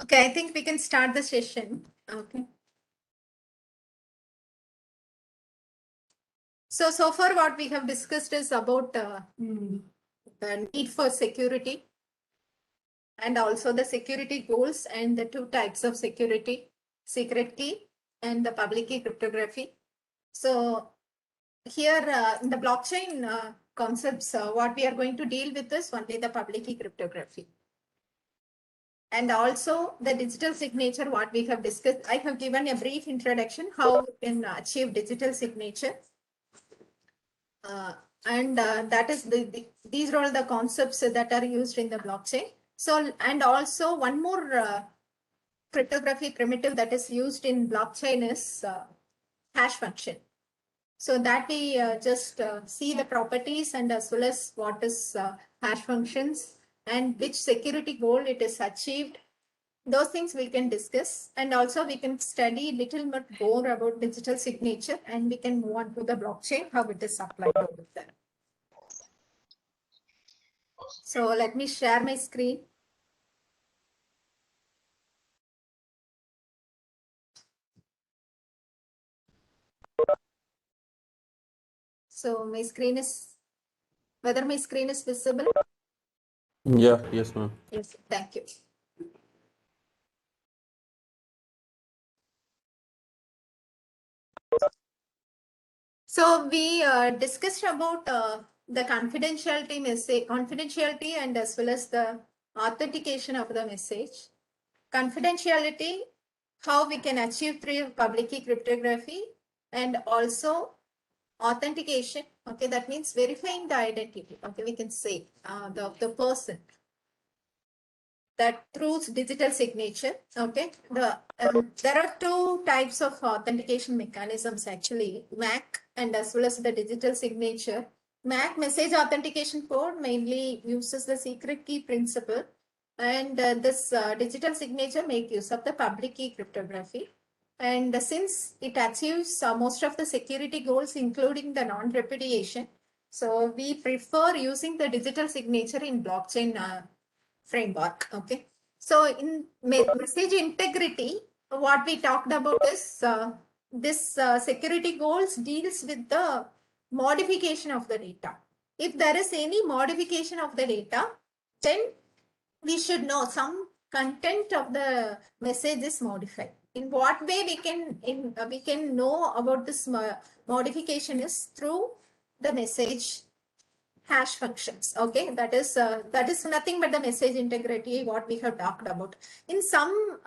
Okay, I think we can start the session. Okay. So far what we have discussed is about the need for security and also the security goals and the two types of security, secret key and the public key cryptography. So here in the blockchain concepts, what we are going to deal with is only the public key cryptography. And also the digital signature, what we have discussed. I have given a brief introduction how we can achieve digital signature. And that is these are all the concepts that are used in the blockchain. So, and also one more cryptography primitive that is used in blockchain is hash function. So that we just see the properties and as well as what is hash functions and which security goal it is achieved. Those things we can discuss, and also we can study little bit more about digital signature, and we can move on to the blockchain, how it is applied over there. So let me share my screen. So my screen is, whether my screen is visible? Yeah, yes, ma'am. Yes, thank you. So we discussed about the confidentiality and as well as the authentication of the message. Confidentiality, how we can achieve through public key cryptography, and also authentication. Okay, that means verifying the identity. Okay, we can say the person that through digital signature. Okay, there are two types of authentication mechanisms actually, MAC and as well as the digital signature. MAC, message authentication code, mainly uses the secret key principle, and this digital signature make use of the public key cryptography. And since it achieves most of the security goals, including the non-repudiation, so we prefer using the digital signature in blockchain framework. Okay. So in message integrity, what we talked about is this security goals deals with the modification of the data. If there is any modification of the data, then we should know some content of the message is modified. In what way we can know about this modification is through the message hash functions. Okay, that is nothing but the message integrity what we have talked about. In some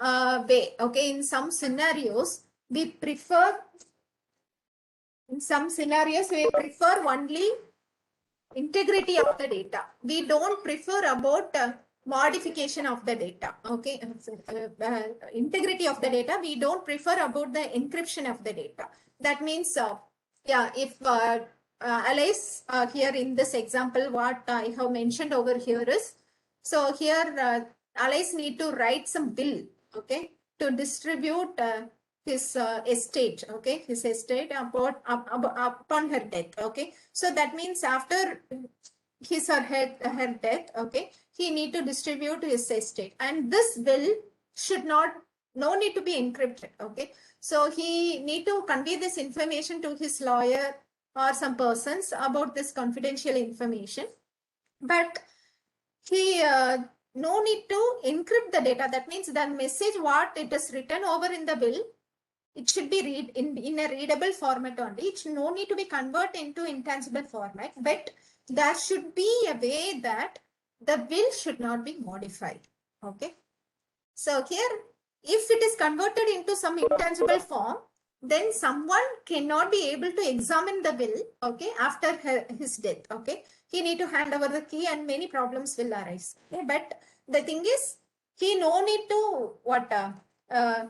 way, okay, in some scenarios we prefer only integrity of the data. We don't prefer about modification of the data. Okay, integrity of the data, we don't prefer about the encryption of the data. That means yeah, if Alice here in this example, what I have mentioned over here is, so here Alice need to write some bill, okay, to distribute his estate, okay, his estate upon her death, okay. So that means after his or her death, okay, he need to distribute his estate, and this will should not, no need to be encrypted, okay. So he need to convey this information to his lawyer or some persons about this confidential information, but he no need to encrypt the data. That means the message what it is written over in the will, it should be read in a readable format only. It should no need to be converted into intangible format, but there should be a way that the will should not be modified. Okay. So here, if it is converted into some intangible form, then someone cannot be able to examine the will, okay, after his death, okay. he need to hand over the key and many problems will arise. Okay? But the thing is, he no need to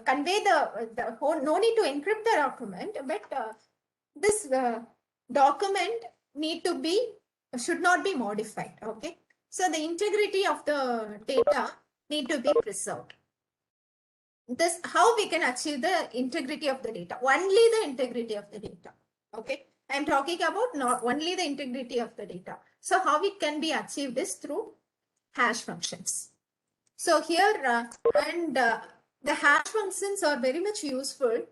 convey the whole, no need to encrypt the document, but this document should not be modified. Okay, so the integrity of the data need to be preserved. This how we can achieve the integrity of the data. Only the integrity of the data. Okay, I'm talking about not only the integrity of the data. So how it can be achieved is through hash functions. So here the hash functions are very much useful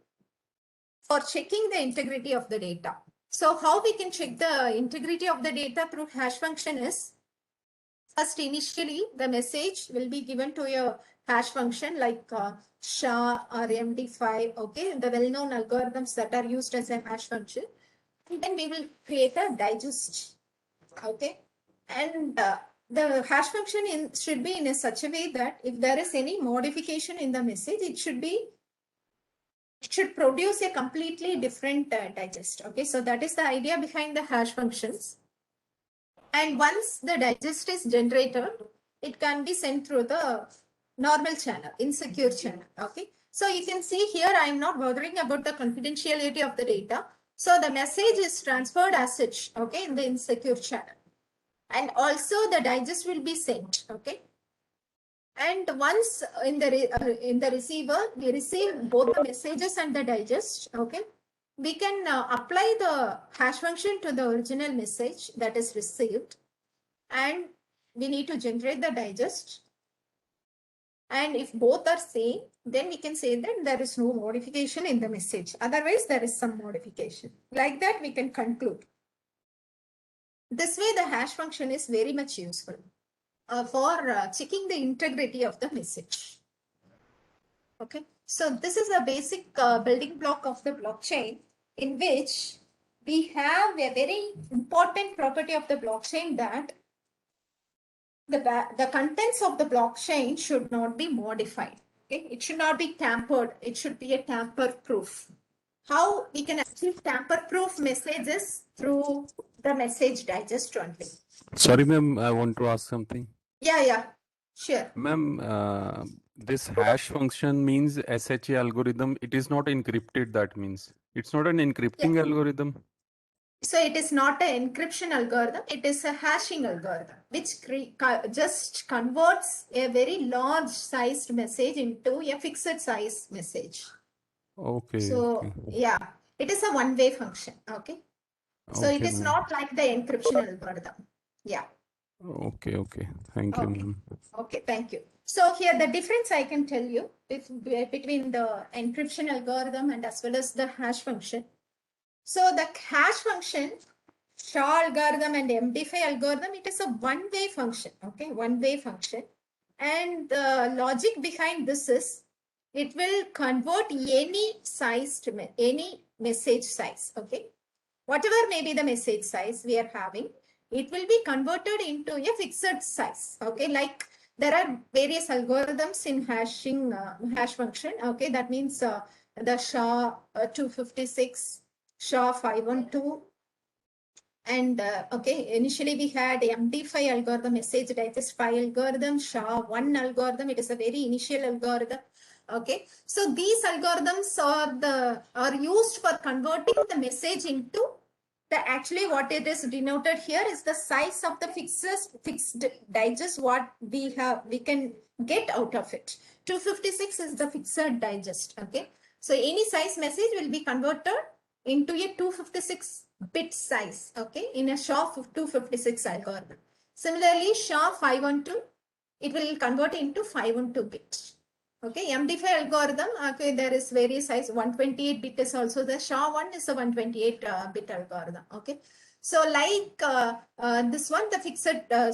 for checking the integrity of the data. So how we can check the integrity of the data through hash function is, first initially the message will be given to a hash function like SHA or MD5, okay, the well-known algorithms that are used as a hash function. And then we will create a digest, okay, and the hash function should be in such a way that if there is any modification in the message, it should produce a completely different digest. Okay, so that is the idea behind the hash functions. And once the digest is generated, it can be sent through the normal channel, insecure channel. Okay, so you can see here I am not bothering about the confidentiality of the data. So the message is transferred as such, okay, in the insecure channel. And also the digest will be sent, okay. And once in the receiver, we receive both the messages and the digest, okay. We can apply the hash function to the original message that is received, and we need to generate the digest. And if both are same, then we can say that there is no modification in the message. Otherwise, there is some modification. Like that, we can conclude. This way, the hash function is very much useful for checking the integrity of the message. Okay, so this is the basic building block of the blockchain, in which we have a very important property of the blockchain, that the contents of the blockchain should not be modified. Okay, it should not be tampered. It should be a tamper-proof. How we can achieve tamper-proof messages? Through the message digest only. Sorry, ma'am, I want to ask something. Yeah, sure. Ma'am, this hash function means SHA algorithm. It is not encrypted, that means. It's not an encrypting algorithm. So it is not an encryption algorithm. It is a hashing algorithm, which just converts a very large sized message into a fixed size message. Okay. So okay. yeah, it is a one-way function. Okay. So it is not like the encryption algorithm. Yeah. Okay. Thank you, ma'am. Okay, thank you. So here the difference I can tell you between the encryption algorithm and as well as the hash function. So the hash function, SHA algorithm and MD5 algorithm, it is a one-way function. Okay, one-way function. And the logic behind this is, it will convert any message size. Okay, whatever may be the message size we are having, it will be converted into a fixed size. Okay, like there are various algorithms in hashing hash function. Okay, that means the SHA 256, SHA 512, and okay, initially we had MD5 algorithm, message digest 5 algorithm, SHA-1 algorithm. It is a very initial algorithm. Okay, so these algorithms are used for converting the message into actually what it is denoted here is the size of the fixed digest what we can get out of it. 256 is the fixed digest. Okay, so any size message will be converted into a 256 bit size. Okay, in a SHA 256 algorithm. Similarly, SHA 512, it will convert into 512 bits. Okay, MD5 algorithm, okay, there is various size. 128 bit is also the SHA-1 is a 128 bit algorithm. Okay, so like this one, the fixed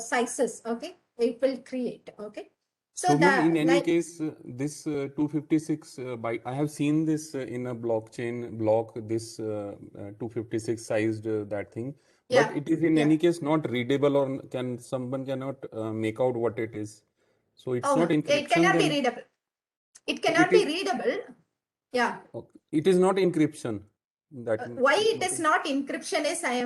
sizes, okay, it will create. Okay, so in any case, this 256 byte, I have seen this in a blockchain block, this 256 sized that thing, but it is in any case not readable, or someone cannot make out what it is. So it's not encryption. It cannot be readable. It cannot be readable. Yeah. Okay. It is not encryption. Why it is not encryption is I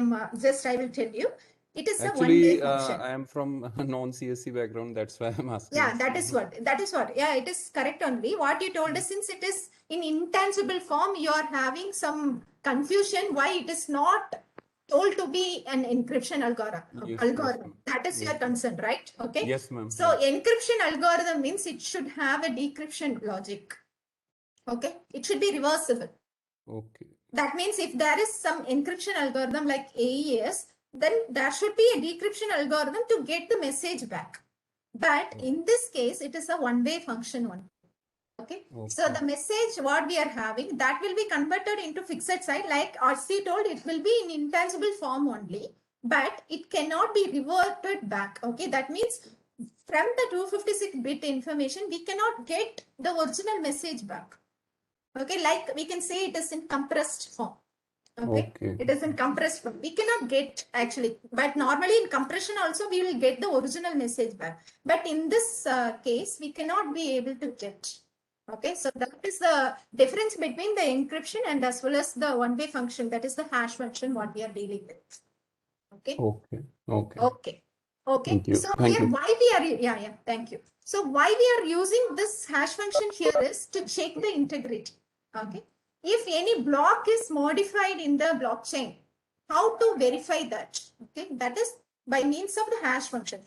will tell you. It is a one-way Actually, function. I am from a non-CSC background. That's why I'm asking. Yeah, that is what. Yeah, it is correct only. What you told us, since it is in intangible form, you are having some confusion why it is not told to be an encryption algorithm. Yes, Algorithm. ma'am. That is your Yes, concern, right? Okay. yes, ma'am. So Yes. encryption algorithm means it should have a decryption logic. Okay. It should be reversible. Okay. That means if there is some encryption algorithm like AES, then there should be a decryption algorithm to get the message back. But in this case, it is a one-way function one. Okay. So the message what we are having, that will be converted into fixed site. Like RC told, it will be in intangible form only, but it cannot be reverted back. Okay. That means from the 256-bit information, we cannot get the original message back. Okay. Like we can say it is in compressed form. Okay. It is in compressed form. We cannot get actually, but normally in compression also we will get the original message back. But in this case, we cannot be able to get. Okay, so that is the difference between the encryption and as well as the one-way function. That is the hash function what we are dealing with. Okay. Okay. Okay. Okay. Okay. Thank you. So Thank here you. why we are thank you. So why we are using this hash function here is to check the integrity. Okay. If any block is modified in the blockchain, how to verify that? Okay, that is by means of the hash function.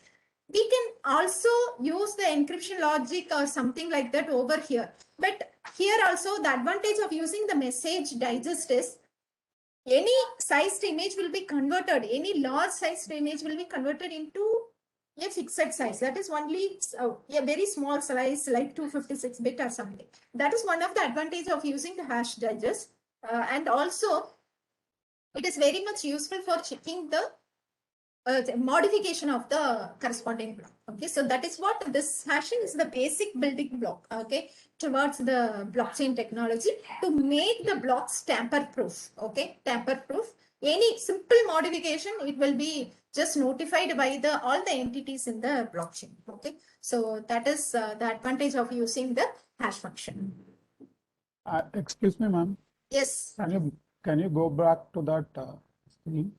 We can also use the encryption logic or something like that over here. But here also the advantage of using the message digest is any sized image will be converted, any large sized image will be converted into a fixed size. That is only a very small size like 256-bit or something. That is one of the advantage of using the hash digest. And also it is very much useful for checking the modification of the corresponding block. Okay, so that is what this hashing is, the basic building block. Okay, towards the blockchain technology to make the blocks tamper proof. Okay, tamper proof. Any simple modification, it will be just notified by the all the entities in the blockchain. Okay, so that is the advantage of using the hash function. Excuse me, ma'am. Yes. Can you go back to that screen?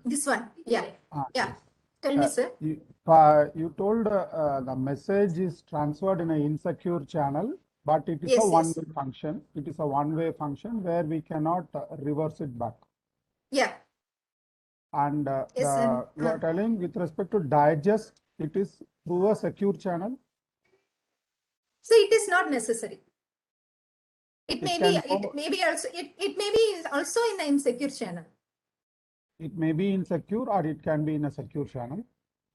This one. Yeah. Yeah. Yes. Tell me, sir. You told the message is transferred in an insecure channel, but it is Yes, a yes. one-way function. It is a one-way function where we cannot reverse it back. Yeah. And Yes, sir. you are telling with respect to digest, it is through a secure channel. So it is not necessary. It may be also in an insecure channel. It may be insecure or it can be in a secure channel.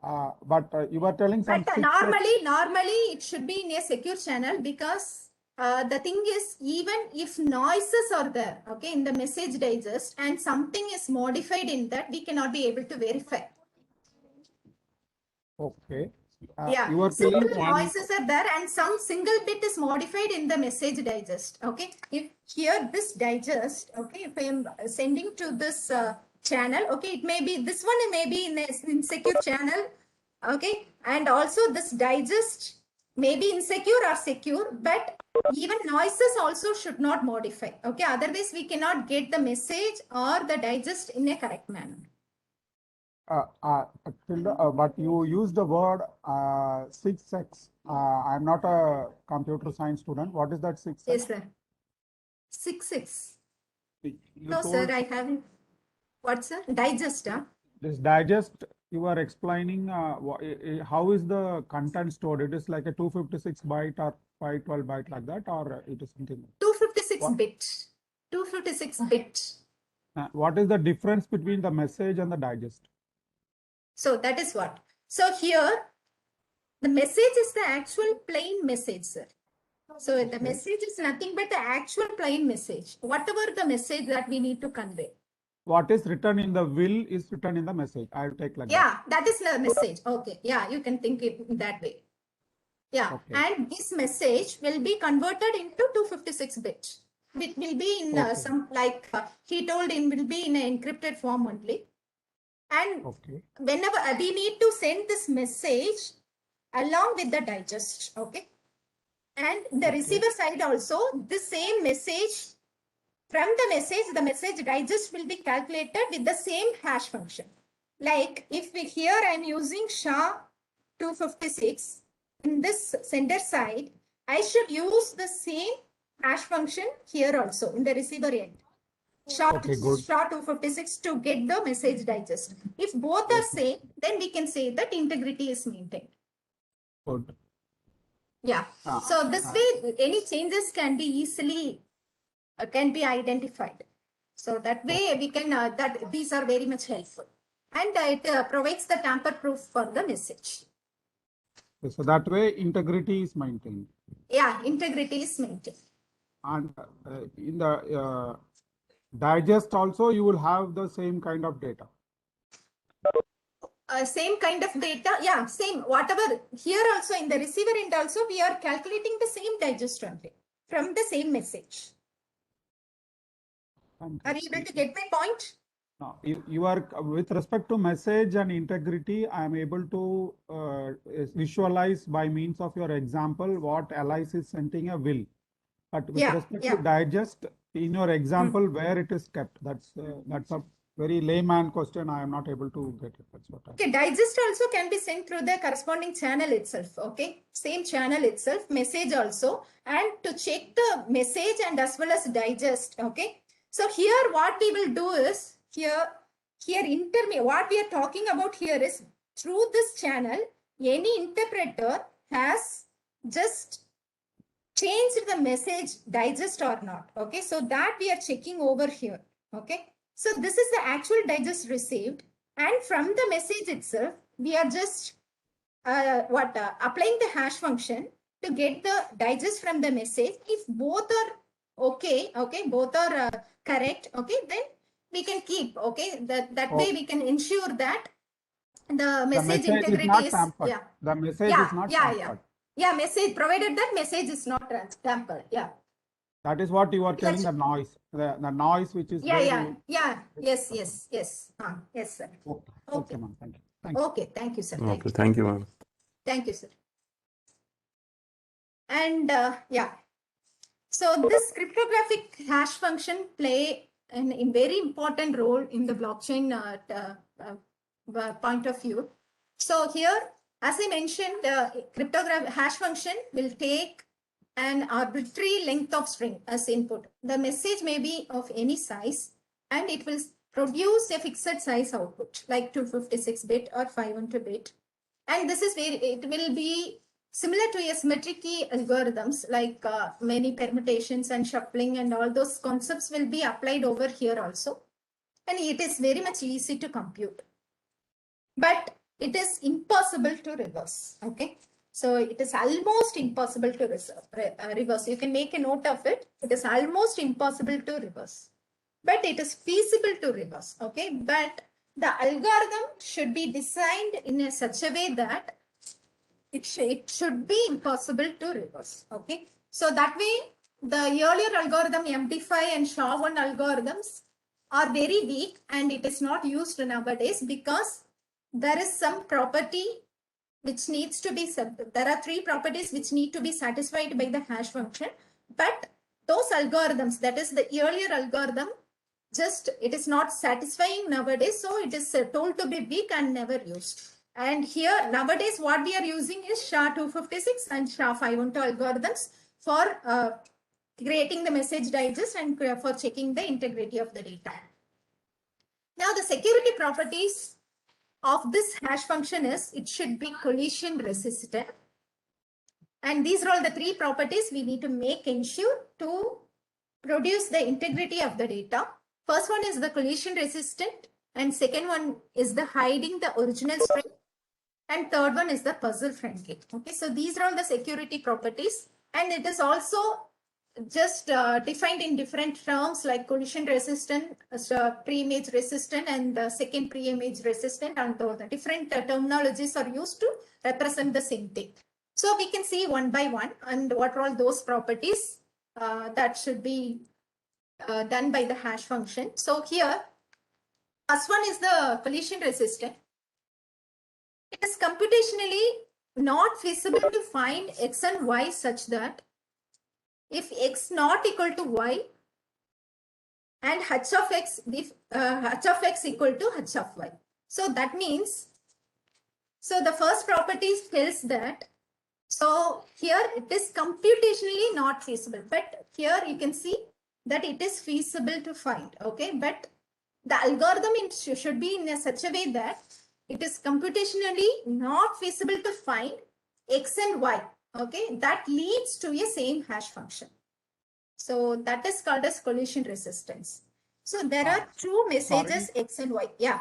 But you were telling some But normally it should be in a secure channel because the thing is, even if noises are there, okay, in the message digest and something is modified in that, we cannot be able to verify. Okay. Yeah, you were simple telling noises are there and some single bit is modified in the message digest. Okay, if here this digest, okay, if I am sending to this channel, okay, it may be this one, may be in a insecure channel, okay, and also this digest may be insecure or secure, but even noises also should not modify. Okay, otherwise we cannot get the message or the digest in a correct manner. But you used the word 6x. I'm not a computer science student. What is that 6x? Yes, sir. 6x. No, sir, I haven't. What, sir? Digest, huh? This digest, you are explaining how is the content stored? It is like a 256 byte or 512 byte like that, or it is something? 256 bit. 256 bit. What is the difference between the message and the digest? So that is what. So here, the message is the actual plain message, sir. So the message is nothing but the actual plain message. Whatever the message that we need to convey. What is written in the will is written in the message. I'll take like that. Yeah, that is the message. Okay. Yeah, you can think it that way. Yeah. Okay. And this message will be converted into 256 bit. It will be in some, like he told, it will be in an encrypted form only. And whenever we need to send this message along with the digest, okay? And the receiver side also, the same message, from the message digest will be calculated with the same hash function. like if we here I'm using SHA-256 in this sender side, I should use the same hash function here also in the receiver end. Okay, good. SHA-256 to get the message digest. If both are same, then we can say that integrity is maintained. Good. Yeah. So this way, any changes can be easily can be identified. So that way we can that these are very much helpful, and it provides the tamper-proof for the message. So that way integrity is maintained. Yeah, integrity is maintained. And in the digest also, you will have the same kind of data. Same kind of data, yeah, same whatever here also in the receiver end also we are calculating the same digest only from the same message. Are you able to get my point? No, you are with respect to message and integrity. I am able to visualize by means of your example what Alice is sending a will. But with respect to digest, in your example, where it is kept, that's a very layman question. I am not able to get it. That's what. Okay, digest also can be sent through the corresponding channel itself. Okay, same channel itself, message also, and to check the message and as well as digest. Okay, so here what we will do is what we are talking about here is through this channel, any interpreter has just changed the message digest or not. Okay, so that we are checking over here. Okay, so this is the actual digest received, and from the message itself we are just applying the hash function to get the digest from the message. If both are okay, both are correct, okay, then we can keep. Okay, that way we can ensure that the message integrity is tampered. Yeah, the message is not tampered. Yeah, message, provided that message is not tampered. Yeah. That is what you are telling, the noise. The noise which is Yes, sir. Okay, ma'am. Thank you. Okay, thank you, sir. Okay, thank you, ma'am. Thank you, sir. And so this cryptographic hash function play a very important role in the blockchain point of view. So here, as I mentioned, cryptographic hash function will take an arbitrary length of string as input. The message may be of any size, and it will produce a fixed size output like 256-bit or 512-bit. And this is where it will be similar to a symmetric key algorithms, like many permutations and shuffling and all those concepts will be applied over here also. And it is very much easy to compute. But it is impossible to reverse. Okay. So it is almost impossible to reverse. You can make a note of it. It is almost impossible to reverse. But it is feasible to reverse. Okay. But the algorithm should be designed in such a way that it should be impossible to reverse. Okay. So that way, the earlier algorithm MD5 and SHA-1 algorithms are very weak, and it is not used nowadays because there is some property which needs to be, there are 3 properties which need to be satisfied by the hash function. But those algorithms, that is the earlier algorithm, just it is not satisfying nowadays. So it is told to be weak and never used. And here nowadays what we are using is SHA-256 and SHA-512 algorithms for creating the message digest and for checking the integrity of the data. Now the security properties of this hash function is it should be collision resistant. And these are all the 3 properties we need to make ensure to produce the integrity of the data. First one is the collision resistant, and second one is the hiding the original string, and third one is the puzzle friendly. Okay, so these are all the security properties, and it is also just defined in different terms like collision resistant, pre-image resistant, and second pre-image resistant, and the different terminologies are used to represent the same thing. So we can see one by one and what are all those properties that should be done by the hash function. So here, first one is the collision resistant. It is computationally not feasible to find x and y such that if x not equal to y and h of x, if h of x equal to h of y. So that means, so the first property tells that, so here it is computationally not feasible, but here you can see that it is feasible to find, okay? But the algorithm should be in such a way that it is computationally not feasible to find X and Y, okay? That leads to a same hash function. So that is called as collision resistance. So there are two messages, X and Y. Yeah.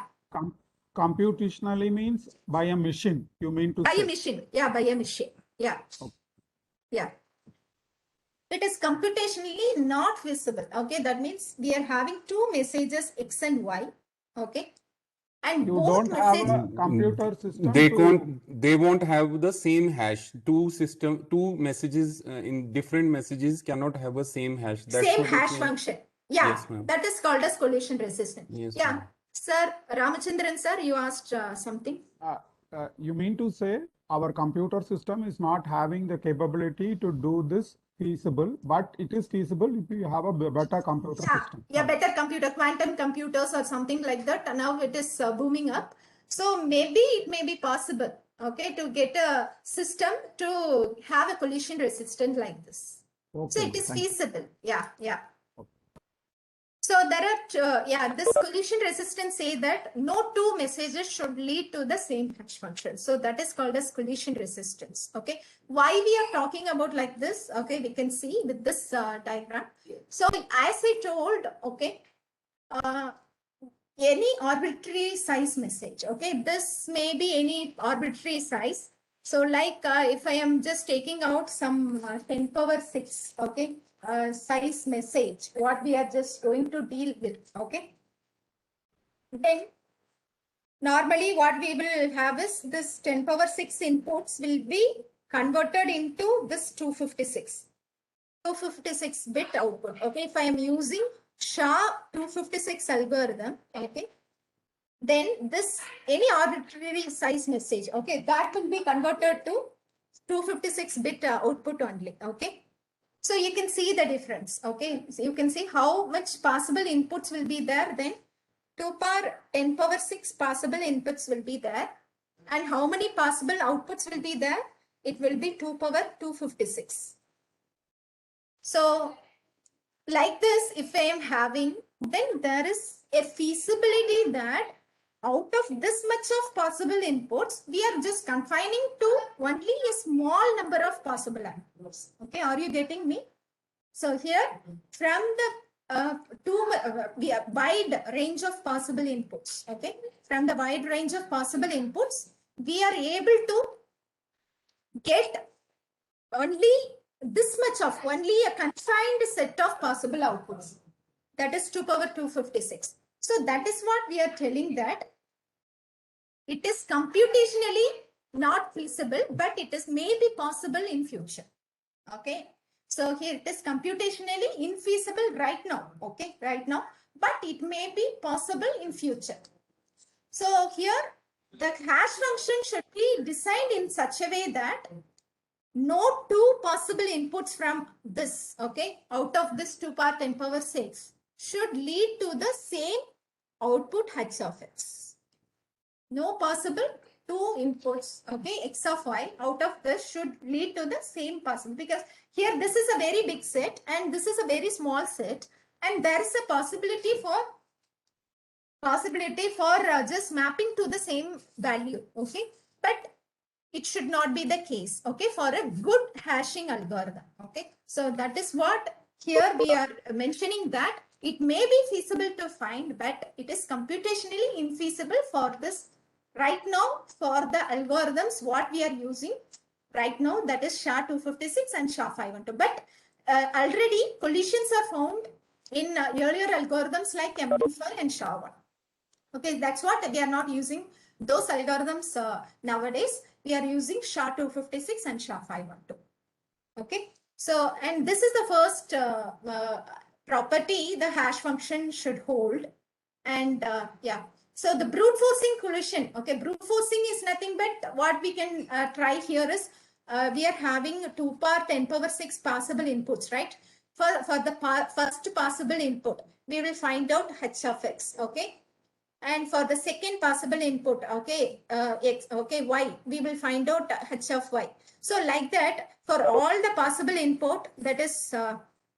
Computationally means by a machine, you mean to By say? a machine. Yeah, by a machine. Yeah. Okay. Yeah. It is computationally not feasible. Okay. That means we are having two messages, X and Y. Okay. And You both don't have messages, a computer system They to can't. They won't have the same hash. Two messages in different messages cannot have a same hash. That's same what you're hash saying. function. Yeah. Yes, ma'am. That is called as collision resistance. Yes, Yeah. ma'am. Sir, Ramachandran sir, you asked something. you mean to say our computer system is not having the capability to do this feasible, but it is feasible if you have a better computer system. Yeah, better computer, quantum computers or something like that. And now it is booming up. So maybe it may be possible, okay, to get a system to have a collision resistant like this. Okay, So it is thank you. feasible. Yeah, yeah. Okay. So there are, yeah, this collision resistance say that no two messages should lead to the same hash function. So that is called as collision resistance. Okay. Why we are talking about like this? Okay, we can see with this diagram. So as I told, okay, any arbitrary size message. Okay, this may be any arbitrary size. So like if I am just taking out some 10 power 6, okay, size message, what we are just going to deal with, okay. Then normally what we will have is this 10 power 6 inputs will be converted into this 256 bit output. Okay, if I am using SHA-256 algorithm, okay, then this any arbitrary size message, okay, that will be converted to 256 bit output only. Okay, so you can see the difference. Okay, so you can see how much possible inputs will be there. Then 2 power 10 power 6 possible inputs will be there, and how many possible outputs will be there? It will be 2 power 256. So like this, if I am having, then there is a feasibility that out of this much of possible inputs, we are just confining to only a small number of possible outputs. Okay, are you getting me? So here, from the wide range of possible inputs, okay, from the wide range of possible inputs, we are able to get only this much of only a confined set of possible outputs. That is 2 power 256. So that is what we are telling, that it is computationally not feasible, but it is maybe possible in future. Okay. So here it is computationally infeasible right now. Okay, right now, but it may be possible in future. So here the hash function should be designed in such a way that no two possible inputs from this, okay, out of this 2 power 10 power 6 should lead to the same output h of x. No possible two inputs, okay, x of y out of this should lead to the same possible, because here this is a very big set and this is a very small set, and there is a possibility for just mapping to the same value, okay, but it should not be the case, okay, for a good hashing algorithm. Okay, so that is what here we are mentioning, that it may be feasible to find, but it is computationally infeasible for this right now, for the algorithms what we are using right now, that is SHA-256 and SHA-512. But already collisions are found in earlier algorithms like MD5 and SHA-1. Okay, that's what we are not using those algorithms nowadays. We are using SHA-256 and SHA-512. Okay, so and this is the first property the hash function should hold. And yeah, so the brute forcing collision. Okay, brute forcing is nothing but what we can try here is we are having 2 power 10 power 6 possible inputs, right? For the first possible input, we will find out h of x. Okay. And for the second possible input, okay, x, okay, y, we will find out h of y. So like that, for all the possible input, that is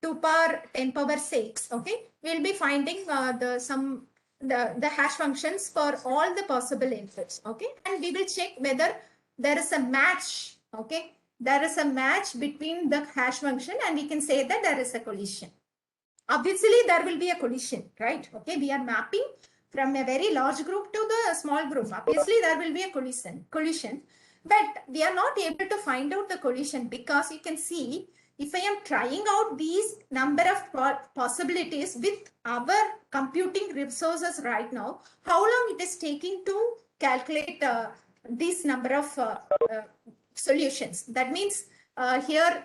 2 power 10 power 6, okay, we'll be finding the hash functions for all the possible inputs, okay, and we will check whether there is a match, okay, there is a match between the hash function, and we can say that there is a collision. Obviously, there will be a collision, right? Okay, we are mapping from a very large group to the small group. Obviously, there will be a collision, but we are not able to find out the collision because you can see if I am trying out these number of possibilities with our computing resources right now, how long it is taking to calculate this number of solutions. That means here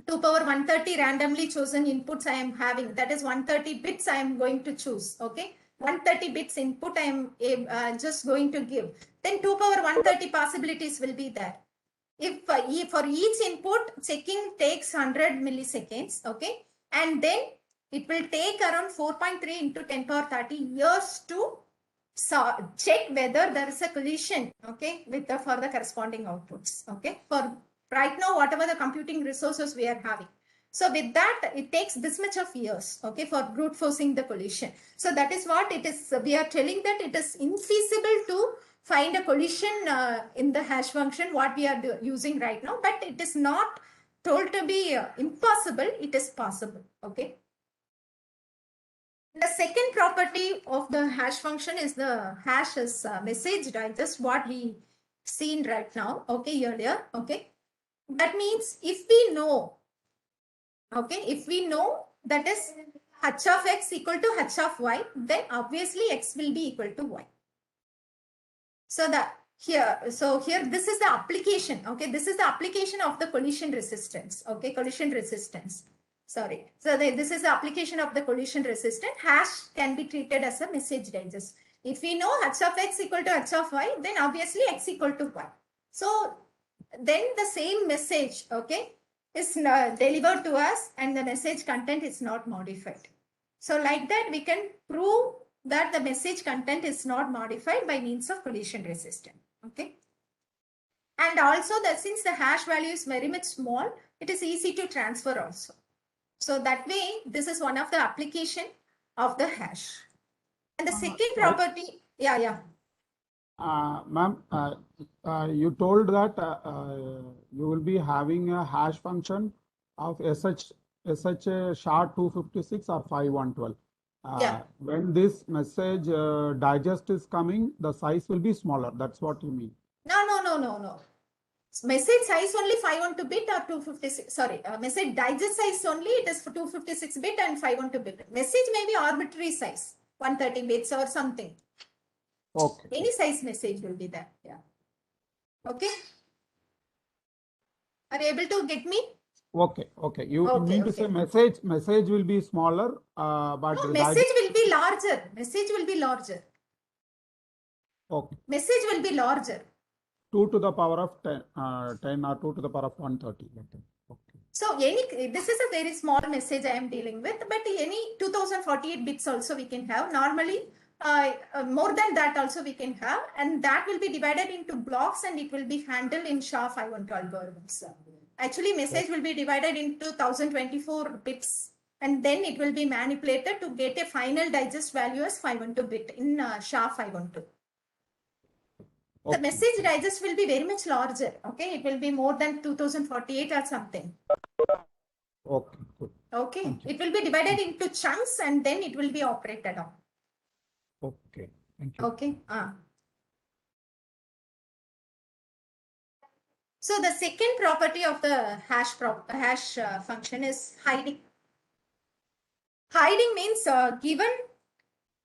2 power 130 randomly chosen inputs I am having. That is 130 bits I am going to choose. Okay. 130 bits input I am just going to give. Then 2 power 130 possibilities will be there. If for each input checking takes 100 milliseconds. Okay. And then it will take around 4.3 into 10 power 30 years to check whether there is a collision. Okay. With for the corresponding outputs. Okay. For right now, whatever the computing resources we are having. So with that, it takes this much of years, okay, for brute forcing the collision. So that is what it is. We are telling that it is infeasible to find a collision in the hash function, what we are using right now, but it is not told to be impossible. It is possible, okay. The second property of the hash function is the hash is message digest, what we seen right now, okay, earlier, okay. That means if we know, okay, if we know that is h of x equal to h of y, then obviously x will be equal to y. So here this is the application, okay, this is the application of the collision resistance, okay, collision resistance. Sorry. So this is the application of the collision resistance. Hash can be treated as a message digest. If we know h of x equal to h of y, then obviously x equal to y. So then the same message, okay, is delivered to us and the message content is not modified. So like that, we can prove that the message content is not modified by means of collision resistance, okay. And also that since the hash value is very much small, it is easy to transfer also. So that way, this is one of the application of the hash. And the second property, yeah. Ma'am, you told that you will be having a hash function of SH SHA-256 or 5112. Yeah. When this message digest is coming, the size will be smaller. That's what you mean. No. Message size only 512 bit or 256. Sorry, message digest size only it is for 256 bit and 512 bit. Message may be arbitrary size, 130 bits or something. Okay. Any size message will be there. Yeah. Okay. Are you able to get me? Okay. You mean to say message will be smaller, but no, message will be larger. Message will be larger. Okay. Message will be larger. 2 to the power of 10 or 2 to the power of 130. Okay. So this is a very small message I am dealing with, but any 2048 bits also we can have. Normally, more than that also we can have, and that will be divided into blocks and it will be handled in SHA-512 algorithms. Actually, message will be divided into 1024 bits, and then it will be manipulated to get a final digest value as 512 bit in SHA-512. The message digest will be very much larger. Okay, it will be more than 2048 or something. Okay, good. Okay, it will be divided into chunks and then it will be operated on. Okay, thank you. Okay. So the second property of the hash function is hiding. Hiding means given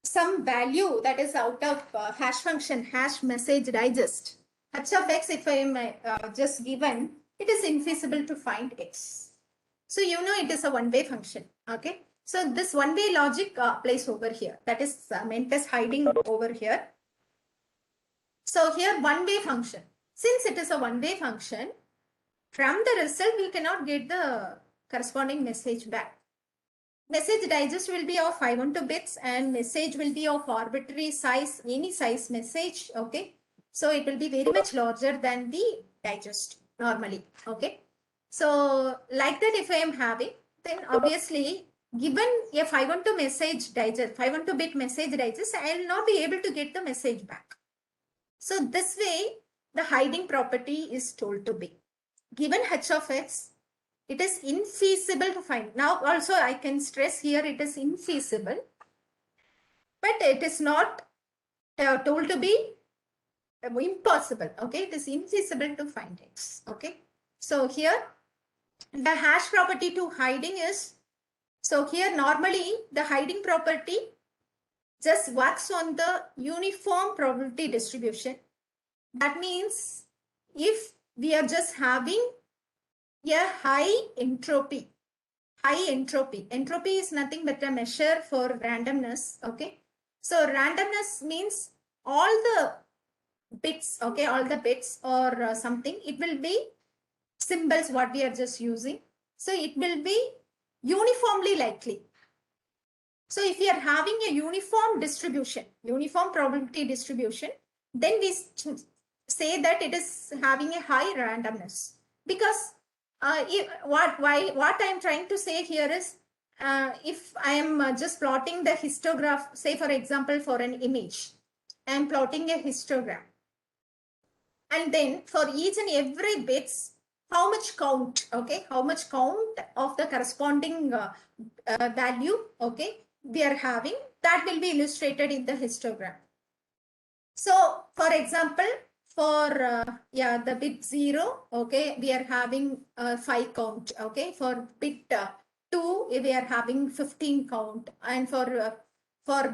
some value that is out of hash function, hash message digest. H of x, if I am just given, it is infeasible to find x. So you know it is a one-way function. Okay. So this one-way logic applies over here. That is meant as hiding over here. So here one-way function. Since it is a one-way function, from the result we cannot get the corresponding message back. Message digest will be of 512 bits and message will be of arbitrary size, any size message. Okay. So it will be very much larger than the digest normally. Okay. So like that, if I am having, then obviously given a 512 message digest, 512 bit message digest, I will not be able to get the message back. So this way, the hiding property is told to be. Given h of x, it is infeasible to find. Now also I can stress here it is infeasible, but it is not told to be impossible. Okay, it is infeasible to find x. Okay, so here the hash property to hiding is, so here normally the hiding property just works on the uniform probability distribution. That means if we are just having a high entropy, entropy is nothing but a measure for randomness. Okay, so randomness means all the bits, okay, all the bits or something, it will be symbols what we are just using. So it will be uniformly likely. So if we are having a uniform distribution, uniform probability distribution, then we say that it is having a high randomness. Because what I am trying to say here is, if I am just plotting the histograph, say for example for an image, I am plotting a histogram. And then for each and every bits, how much count, okay, how much count of the corresponding value, okay, we are having, that will be illustrated in the histogram. So for example, for the bit 0, okay, we are having 5 count, okay, for bit 2 we are having 15 count, and for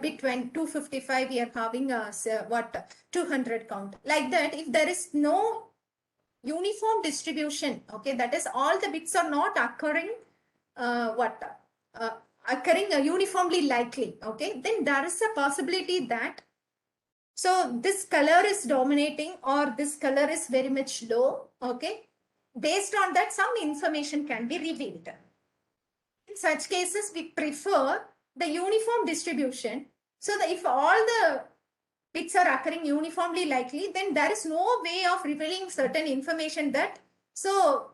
bit 255 we are having 200 count. Like that, if there is no uniform distribution, okay, that is all the bits are not occurring occurring uniformly likely, okay, then there is a possibility that, so this color is dominating or this color is very much low, okay, based on that some information can be revealed. In such cases we prefer the uniform distribution, so that if all the bits are occurring uniformly likely, then there is no way of revealing certain information that, so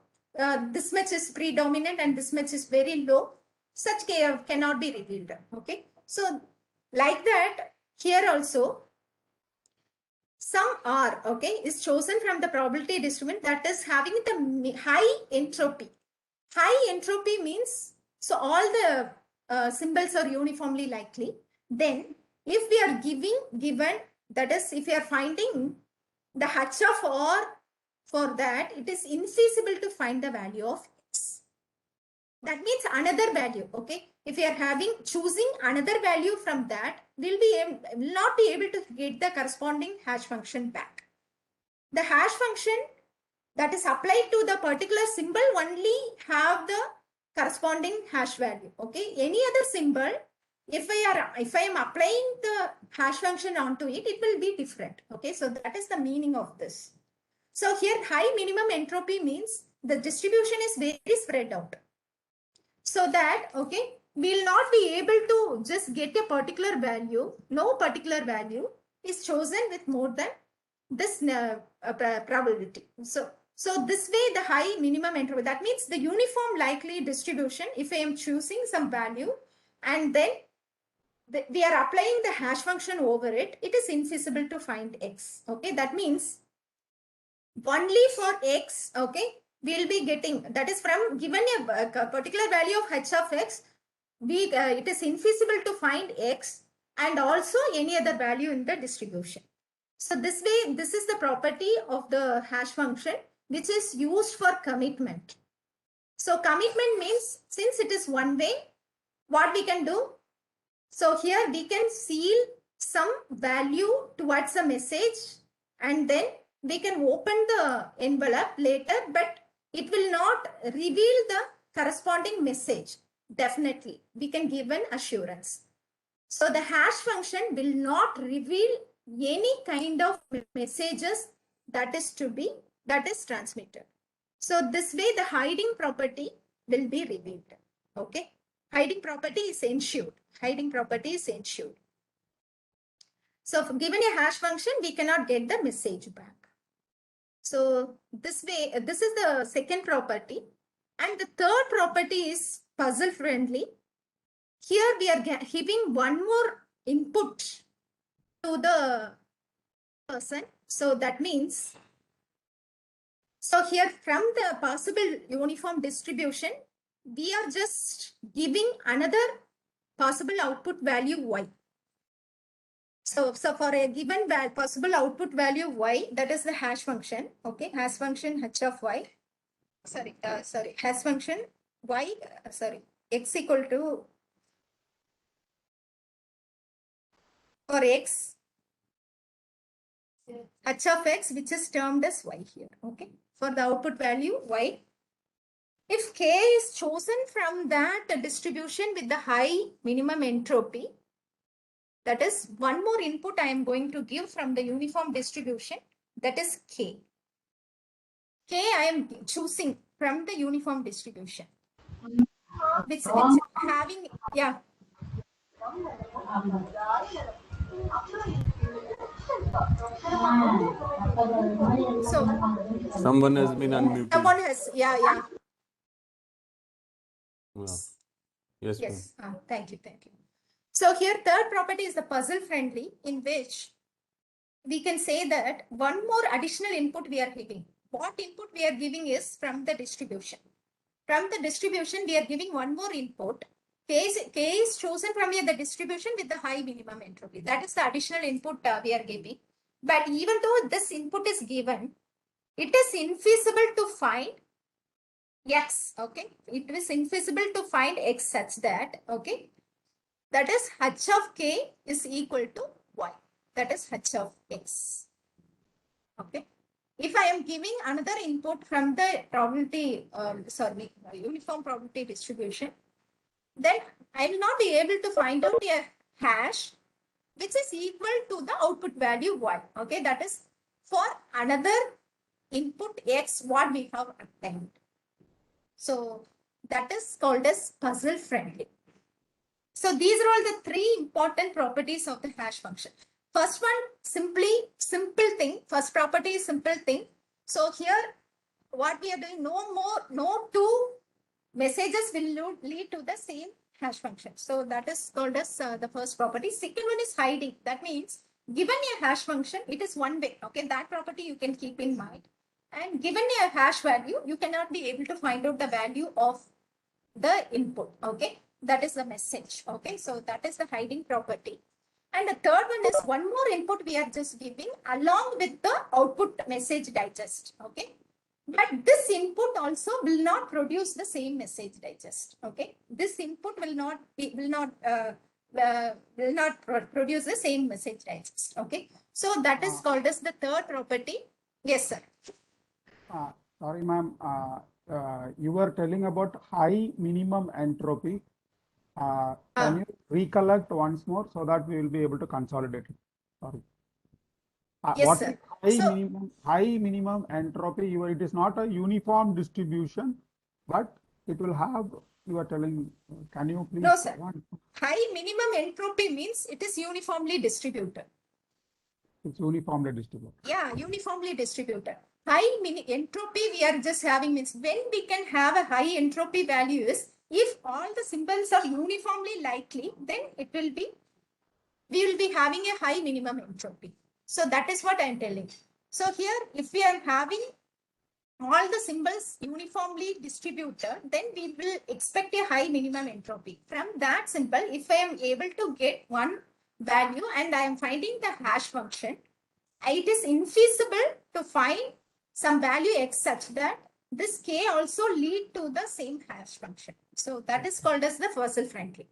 this much is predominant and this much is very low. Such cannot be revealed. Okay, so like that, here also some R, okay, is chosen from the probability distribution that is having the high entropy. High entropy means, so all the symbols are uniformly likely. Then if we are given, that is, if we are finding the h of R for that, it is infeasible to find the value of x. That means another value, okay. If we are choosing another value from that, will not be able to get the corresponding hash function back. The hash function that is applied to the particular symbol only have the corresponding hash value, okay. Any other symbol, if I am applying the hash function onto it, it will be different, okay. So that is the meaning of this. So here high minimum entropy means the distribution is very spread out, so that, okay, we will not be able to just get a particular value. No particular value is chosen with more than this probability. So this way the high minimum entropy, that means the uniform likely distribution, if I am choosing some value and then we are applying the hash function over it, it is infeasible to find x, okay. That means only for x, okay, we will be getting, that is from given a particular value of h of x, it is infeasible to find x and also any other value in the distribution. So this way, this is the property of the hash function which is used for commitment. So commitment means, since it is one way, what we can do? So here we can seal some value towards a message and then we can open the envelope later, but it will not reveal the corresponding message. Definitely, we can give an assurance. So the hash function will not reveal any kind of messages that is transmitted. So this way the hiding property will be revealed. Okay. Hiding property is ensured. Hiding property is ensured. So given a hash function, we cannot get the message back. So this way, this is the second property. And the third property is puzzle friendly. Here we are giving one more input to the person. So that means, so here from the possible uniform distribution, we are just giving another possible output value y. So for a given possible output value y, that is the hash function. Okay, hash function h of y. Hash function y. X equal to, for x, h of x, which is termed as y here. Okay, for the output value y. If k is chosen from that distribution with the high minimum entropy, that is one more input I am going to give from the uniform distribution, that is k. K I am choosing from the uniform distribution, which having, yeah. So someone has been unmuted. someone has, yeah. Yeah. Yes, Yes, thank you. So here third property is the puzzle friendly, in which we can say that one more additional input we are giving. What input we are giving is from the distribution. From the distribution, we are giving one more input. K is chosen from the distribution with the high minimum entropy. That is the additional input we are giving. But even though this input is given, it is infeasible to find x. Okay, it is infeasible to find x such that, okay, that is h of k is equal to y. That is h of x. Okay. If I am giving another input from the probability, uniform probability distribution, then I will not be able to find out a hash which is equal to the output value y. Okay, that is for another input x what we have obtained. So that is called as puzzle friendly. So these are all the three important properties of the hash function. First one, simple thing. First property is simple thing. So here, what we are doing, no two messages will lead to the same hash function. So that is called as the first property. Second one is hiding. That means given a hash function, it is one way. Okay, that property you can keep in mind. And given a hash value, you cannot be able to find out the value of the input. Okay, that is the message. Okay, so that is the hiding property. And the third one is one more input we are just giving along with the output message digest. Okay, but this input also will not produce the same message digest. Okay, this input will not produce the same message digest. Okay, so that is called as the third property. Yes, sir. Sorry, ma'am. You were telling about high minimum entropy. Can you recollect once more so that we will be able to consolidate it? Sorry. Yes, what sir. is high minimum entropy? It is not a uniform distribution, but it will have, you are telling, can you please? No, sir. High minimum entropy means it is uniformly distributed. It's uniformly distributed. Yeah, uniformly distributed. High entropy we are just having means when we can have a high entropy value is if all the symbols are uniformly likely, then we will be having a high minimum entropy. So that is what I am telling. So here, if we are having all the symbols uniformly distributed, then we will expect a high minimum entropy. From that symbol, if I am able to get one value and I am finding the hash function, it is infeasible to find some value x such that this k also lead to the same hash function. So that is called as the puzzle friendly.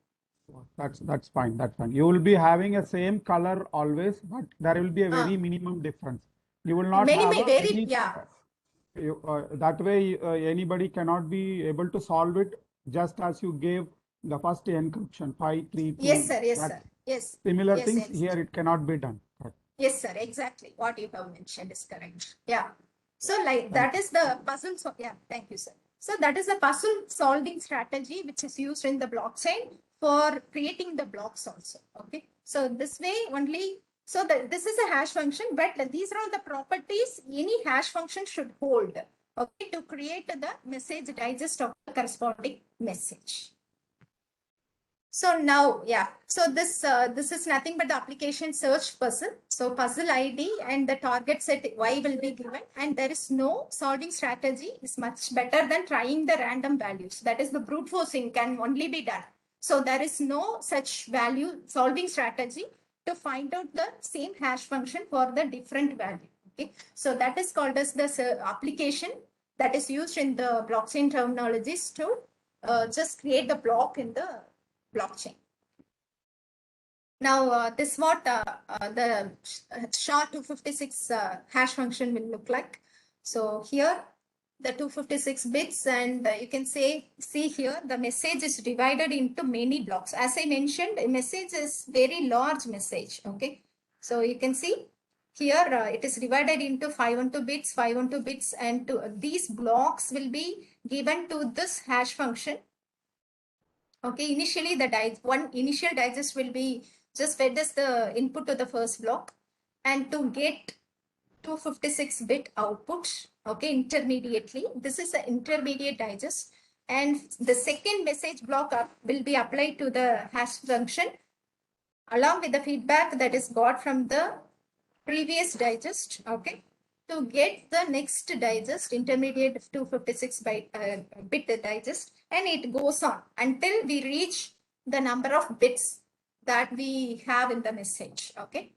That's fine. That's fine. You will be having a same color always, but there will be a very minimum difference. You will not have that way anybody cannot be able to solve it just as you gave the first encryption 532. Yes, sir. Yes, sir. Yes. Similar things here it cannot be done. Correct. Yes, sir. Exactly. What you have mentioned is correct. Yeah. So like that is the puzzle. So yeah, thank you, sir. So that is a puzzle solving strategy which is used in the blockchain for creating the blocks also. Okay. So this way only, so this is a hash function, but these are all the properties any hash function should hold. Okay, to create the message digest of the corresponding message. So now, yeah, so this is nothing but the application search puzzle. So puzzle ID and the target set Y will be given, and there is no solving strategy is much better than trying the random values. That is the brute forcing can only be done. So there is no such value solving strategy to find out the same hash function for the different value. Okay, so that is called as the application that is used in the blockchain terminologies to just create the block in the blockchain. Now, this what the SHA-256 hash function will look like. So here, the 256 bits, and you can see here, the message is divided into many blocks. As I mentioned, a message is very large message. Okay, so you can see here it is divided into 512 bits, 512 bits, and these blocks will be given to this hash function. Okay, initially the one initial digest will be just fed as the input to the first block, and to get 256-bit output, okay, intermediately. This is the intermediate digest, and the second message block will be applied to the hash function along with the feedback that is got from the previous digest, okay, to get the next digest, intermediate 256 bit digest, and it goes on until we reach the number of bits that we have in the message. Okay,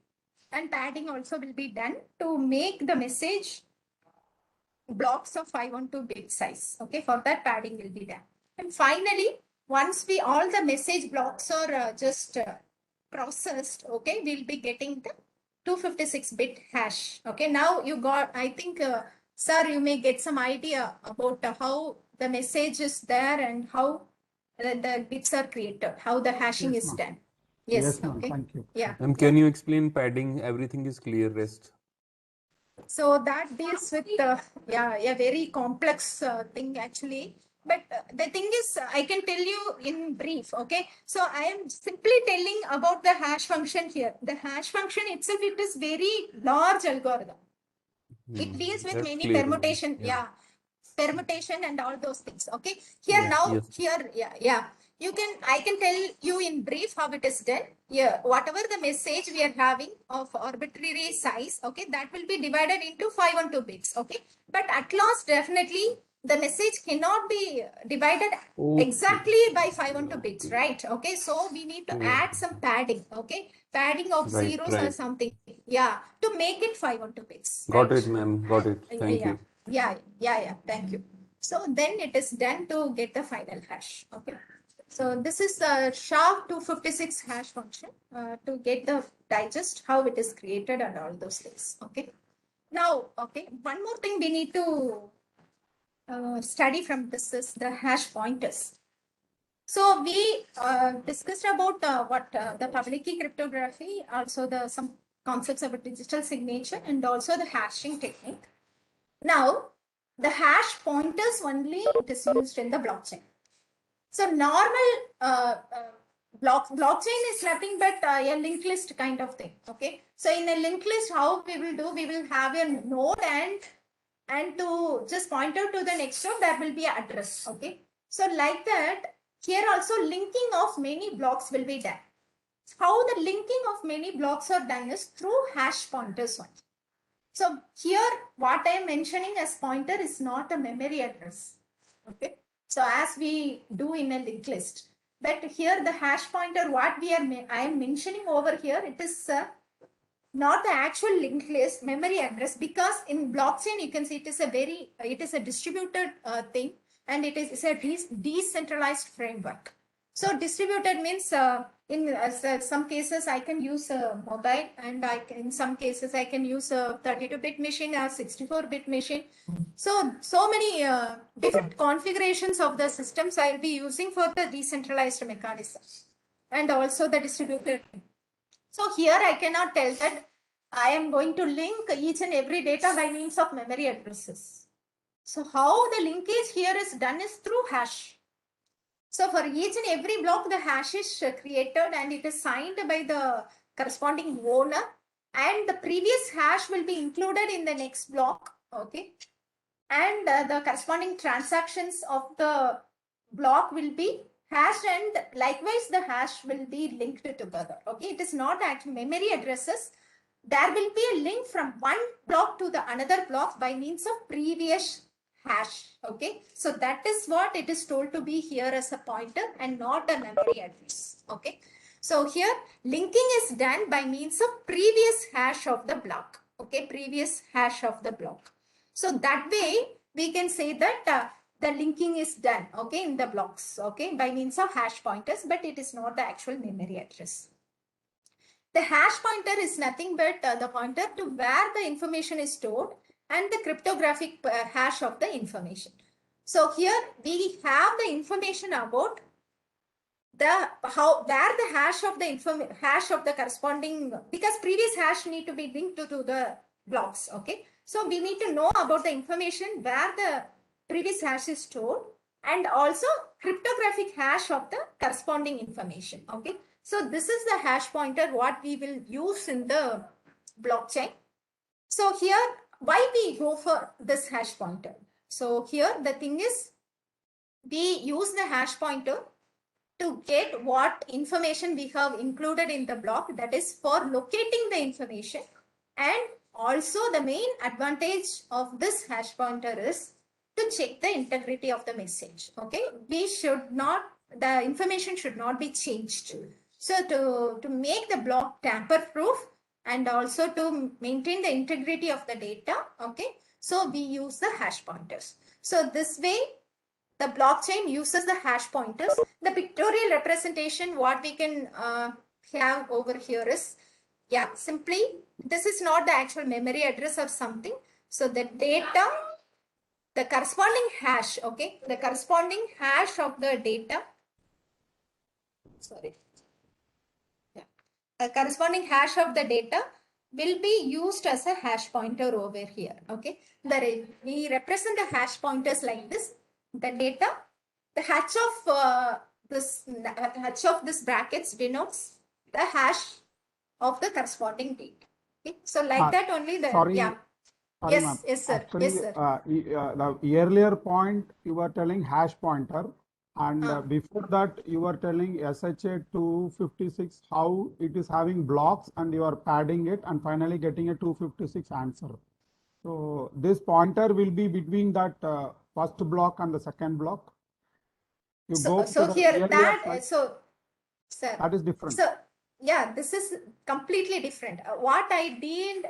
and padding also will be done to make the message blocks of 512 bit size. Okay, for that padding will be done. And finally, once all the message blocks are just processed, okay, we'll be getting the 256-bit hash. Okay, now you got, I think, sir, you may get some idea about how the message is there and how the bits are created, how the hashing is done. Yes, okay. Thank you. Yeah. Can you explain padding? Everything is clear, rest. So that deals with a very complex thing actually. But the thing is, I can tell you in brief, okay? So I am simply telling about the hash function here. The hash function itself, it is very large algorithm. It deals with many clear, permutation, permutation and all those things, okay? Here now, I can tell you in brief how it is done. Yeah, whatever the message we are having of arbitrary size, okay, that will be divided into 512 bits, okay? But at last, definitely, the message cannot be divided exactly by 512 bits, right? Okay, so we need to add some padding, okay? Padding of zeros or something, to make it 512 bits. Got it, ma'am. Got it. Thank you. Yeah. Thank you. So then it is done to get the final hash. Okay. So this is the SHA-256 hash function to get the digest, how it is created and all those things. Okay. Now, okay, one more thing we need to study from this is the hash pointers. So we discussed about the public key cryptography, also some concepts about digital signature and also the hashing technique. Now, the hash pointers only it is used in the blockchain. So normal blockchain is nothing but a linked list kind of thing. Okay. So in a linked list, how we will do? We will have a node and to just point out to the next node, there will be an address. Okay. So like that, here also linking of many blocks will be done. How the linking of many blocks are done is through hash pointers only. So here, what I am mentioning as pointer is not a memory address. Okay. So as we do in a linked list, but here the hash pointer, what I am mentioning over here, it is not the actual linked list memory address, because in blockchain you can see it is a distributed thing, and it is a decentralized framework. So distributed means in some cases I can use a mobile, and in some cases I can use a 32-bit machine or 64-bit machine. So many different configurations of the systems I will be using for the decentralized mechanism and also the distributed. So here I cannot tell that I am going to link each and every data by means of memory addresses. So how the linkage here is done is through hash. So for each and every block, the hash is created and it is signed by the corresponding owner, and the previous hash will be included in the next block. Okay. And the corresponding transactions of the block will be hashed, and likewise the hash will be linked together. Okay. It is not actually memory addresses. There will be a link from one block to the another block by means of previous hash. Okay, so that is what it is told to be here as a pointer and not a memory address. Okay, so here linking is done by means of previous hash of the block. Okay, previous hash of the block. So that way we can say that the linking is done, okay, in the blocks, okay, by means of hash pointers, but it is not the actual memory address. The hash pointer is nothing but the pointer to where the information is stored and the cryptographic hash of the information. So here we have the information about the where the hash of the corresponding, because previous hash need to be linked to the blocks. Okay, so we need to know about the information where the previous hash is stored and also cryptographic hash of the corresponding information. Okay, so this is the hash pointer what we will use in the blockchain. So here why we go for this hash pointer? So here the thing is we use the hash pointer to get what information we have included in the block, that is for locating the information. And also the main advantage of this hash pointer is to check the integrity of the message. Okay, we should not, the information should not be changed. So to make the block tamper proof and also to maintain the integrity of the data, okay, so we use the hash pointers. So this way the blockchain uses the hash pointers. The pictorial representation what we can have over here is, yeah, simply this is not the actual memory address or something. So the data, the corresponding hash, okay, the corresponding hash of the data, sorry, yeah, a corresponding hash of the data will be used as a hash pointer over here. Okay, we represent the hash pointers like this. The data, the hatch of this brackets denotes the hash of the corresponding data. Okay, so like that only the, sorry, yeah. Sorry, Yes, ma'am. yes, sir. Actually, Yes, sir. the earlier point you were telling hash pointer, and before that you were telling SHA 256 how it is having blocks and you are padding it and finally getting a 256 answer. So this pointer will be between that first block and the second block. You go So to the here earlier that, slide, so, sir. that is different. So, yeah, this is completely different. What I did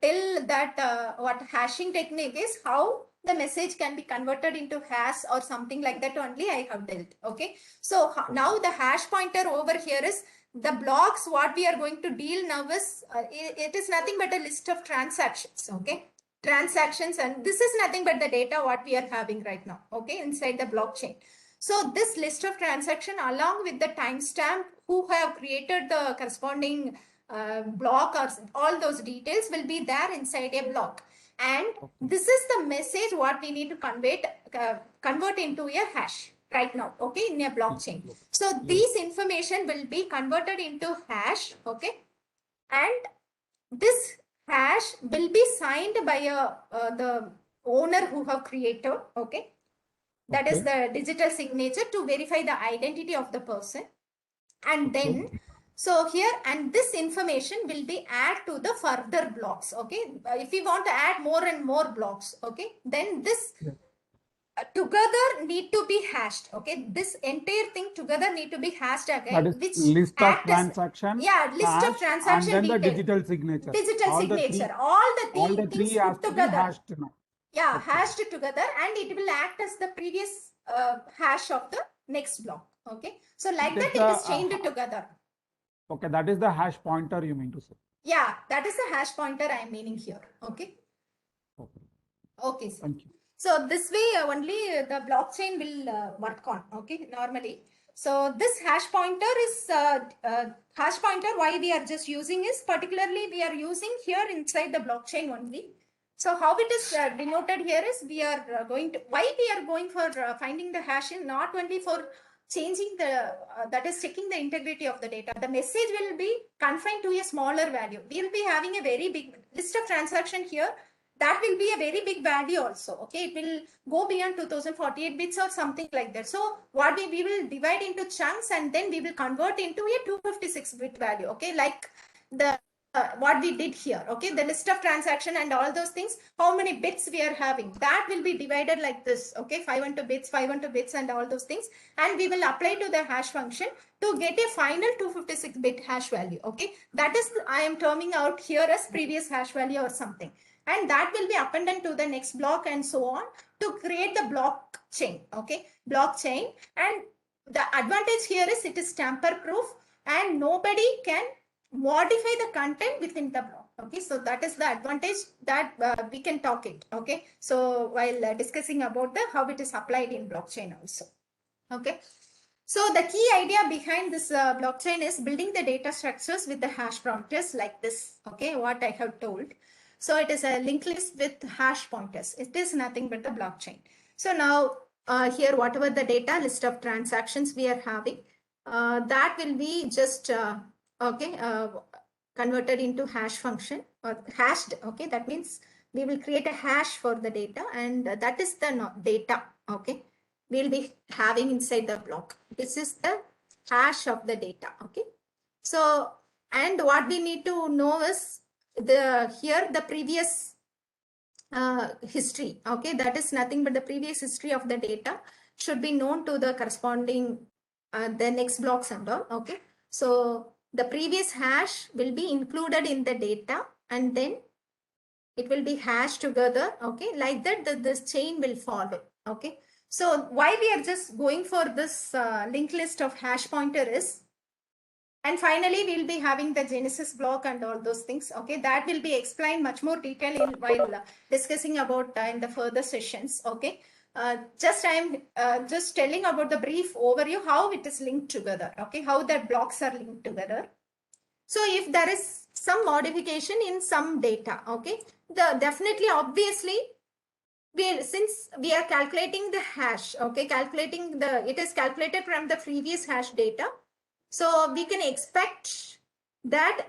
till that, what hashing technique is, how the message can be converted into hash or something like that only I have dealt. Okay. So now the hash pointer over here is the blocks what we are going to deal now is, it is nothing but a list of transactions. Okay. Transactions, and this is nothing but the data what we are having right now. Okay. Inside the blockchain. So this list of transaction along with the timestamp who have created the corresponding block or all those details will be there inside a block. And this is the message what we need to convert into a hash right now, okay, in a blockchain. So these information will be converted into hash, okay, and this hash will be signed by the owner who have created, okay. That is the digital signature to verify the identity of the person. And then, so here, and this information will be added to the further blocks. Okay. If we want to add more and more blocks, okay, then this together need to be hashed. Okay. This entire thing together need to be hashed again. That is which list of act as, transaction, yeah, list of transaction and then the detail. digital signature. Digital All signature. The all the three things has put to be together. hashed now. Yeah, hashed together, and it will act as the previous hash of the next block. Okay, so like that it is chained together. Okay, that is the hash pointer you mean to say. Yeah, that is the hash pointer I am meaning here. Okay. Okay, sir. Thank you. So this way only the blockchain will work on. Okay, normally. So this hash pointer is hash pointer. Why we are just using is particularly we are using here inside the blockchain only. So how it is denoted here is we are going to, why we are going for finding the hash in not only for changing the, that is checking the integrity of the data. The message will be confined to a smaller value. We will be having a very big list of transaction here. That will be a very big value also. Okay, it will go beyond 2048 bits or something like that. So what we will divide into chunks and then we will convert into a 256 bit value. Okay, like the what we did here. Okay, the list of transaction and all those things, how many bits we are having, that will be divided like this. Okay, 512 bits, 512 bits and all those things, and we will apply to the hash function to get a final 256 bit hash value. Okay, that is, I am terming out here as previous hash value or something, and that will be appended to the next block and so on to create the blockchain. Okay, blockchain. And the advantage here is it is tamper proof and nobody can modify the content within the block. Okay, so that is the advantage that we can talk it. Okay, so while discussing about the how it is applied in blockchain also. Okay, so the key idea behind this blockchain is building the data structures with the hash pointers like this. Okay, what I have told. So it is a linked list with hash pointers. It is nothing but the blockchain. So now here, whatever the data list of transactions we are having, that will be just converted into hash function or hashed. Okay, that means we will create a hash for the data, and that is the data. Okay, we'll be having inside the block. This is the hash of the data. Okay, so and what we need to know is the previous history. Okay, that is nothing but the previous history of the data should be known to the corresponding the next blocks and all. Okay, so the previous hash will be included in the data and then it will be hashed together. Okay, like that this chain will follow. Okay, so why we are just going for this linked list of hash pointer is, and finally we'll be having the genesis block and all those things. Okay, that will be explained much more detail in while discussing about in the further sessions. Okay, just I'm just telling about the brief overview how it is linked together. Okay, how the blocks are linked together. So if there is some modification in some data, okay, definitely obviously since we are calculating the hash, okay, it is calculated from the previous hash data. So we can expect that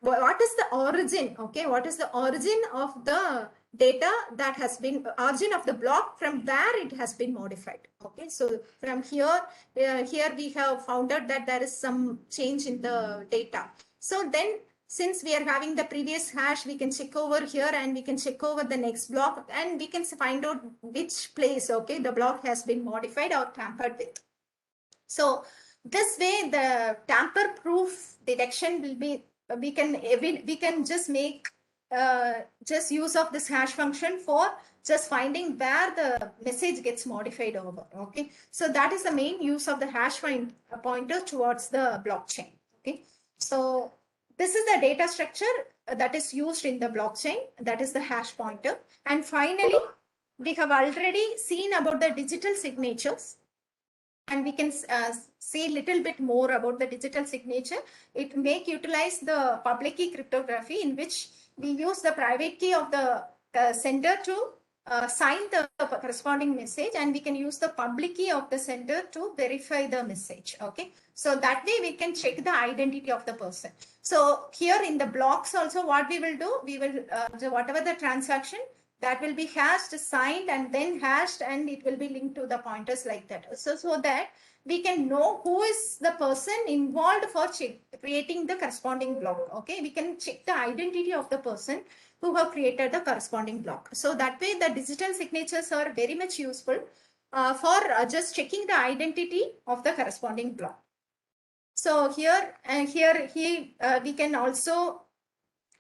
what is the origin, okay, what is the origin of the data that has been, origin of the block from where it has been modified. Okay, so from here, here we have found out that there is some change in the data. So then since we are having the previous hash, we can check over here and we can check over the next block and we can find out which place, okay, the block has been modified or tampered with. So this way the tamper proof detection will be, we can just make just use of this hash function for just finding where the message gets modified over. Okay, so that is the main use of the hash pointer towards the blockchain. Okay, so this is the data structure that is used in the blockchain, that is the hash pointer. And finally, we have already seen about the digital signatures, and we can see a little bit more about the digital signature. It may utilize the public key cryptography, in which we use the private key of the sender to sign the corresponding message, and we can use the public key of the sender to verify the message. Okay, so that way we can check the identity of the person. So here in the blocks also, what we will do, we will whatever the transaction, that will be hashed, signed, and then hashed, and it will be linked to the pointers like that. So that we can know who is the person involved for creating the corresponding block. Okay, we can check the identity of the person who have created the corresponding block. So that way the digital signatures are very much useful for just checking the identity of the corresponding block. So here we can also,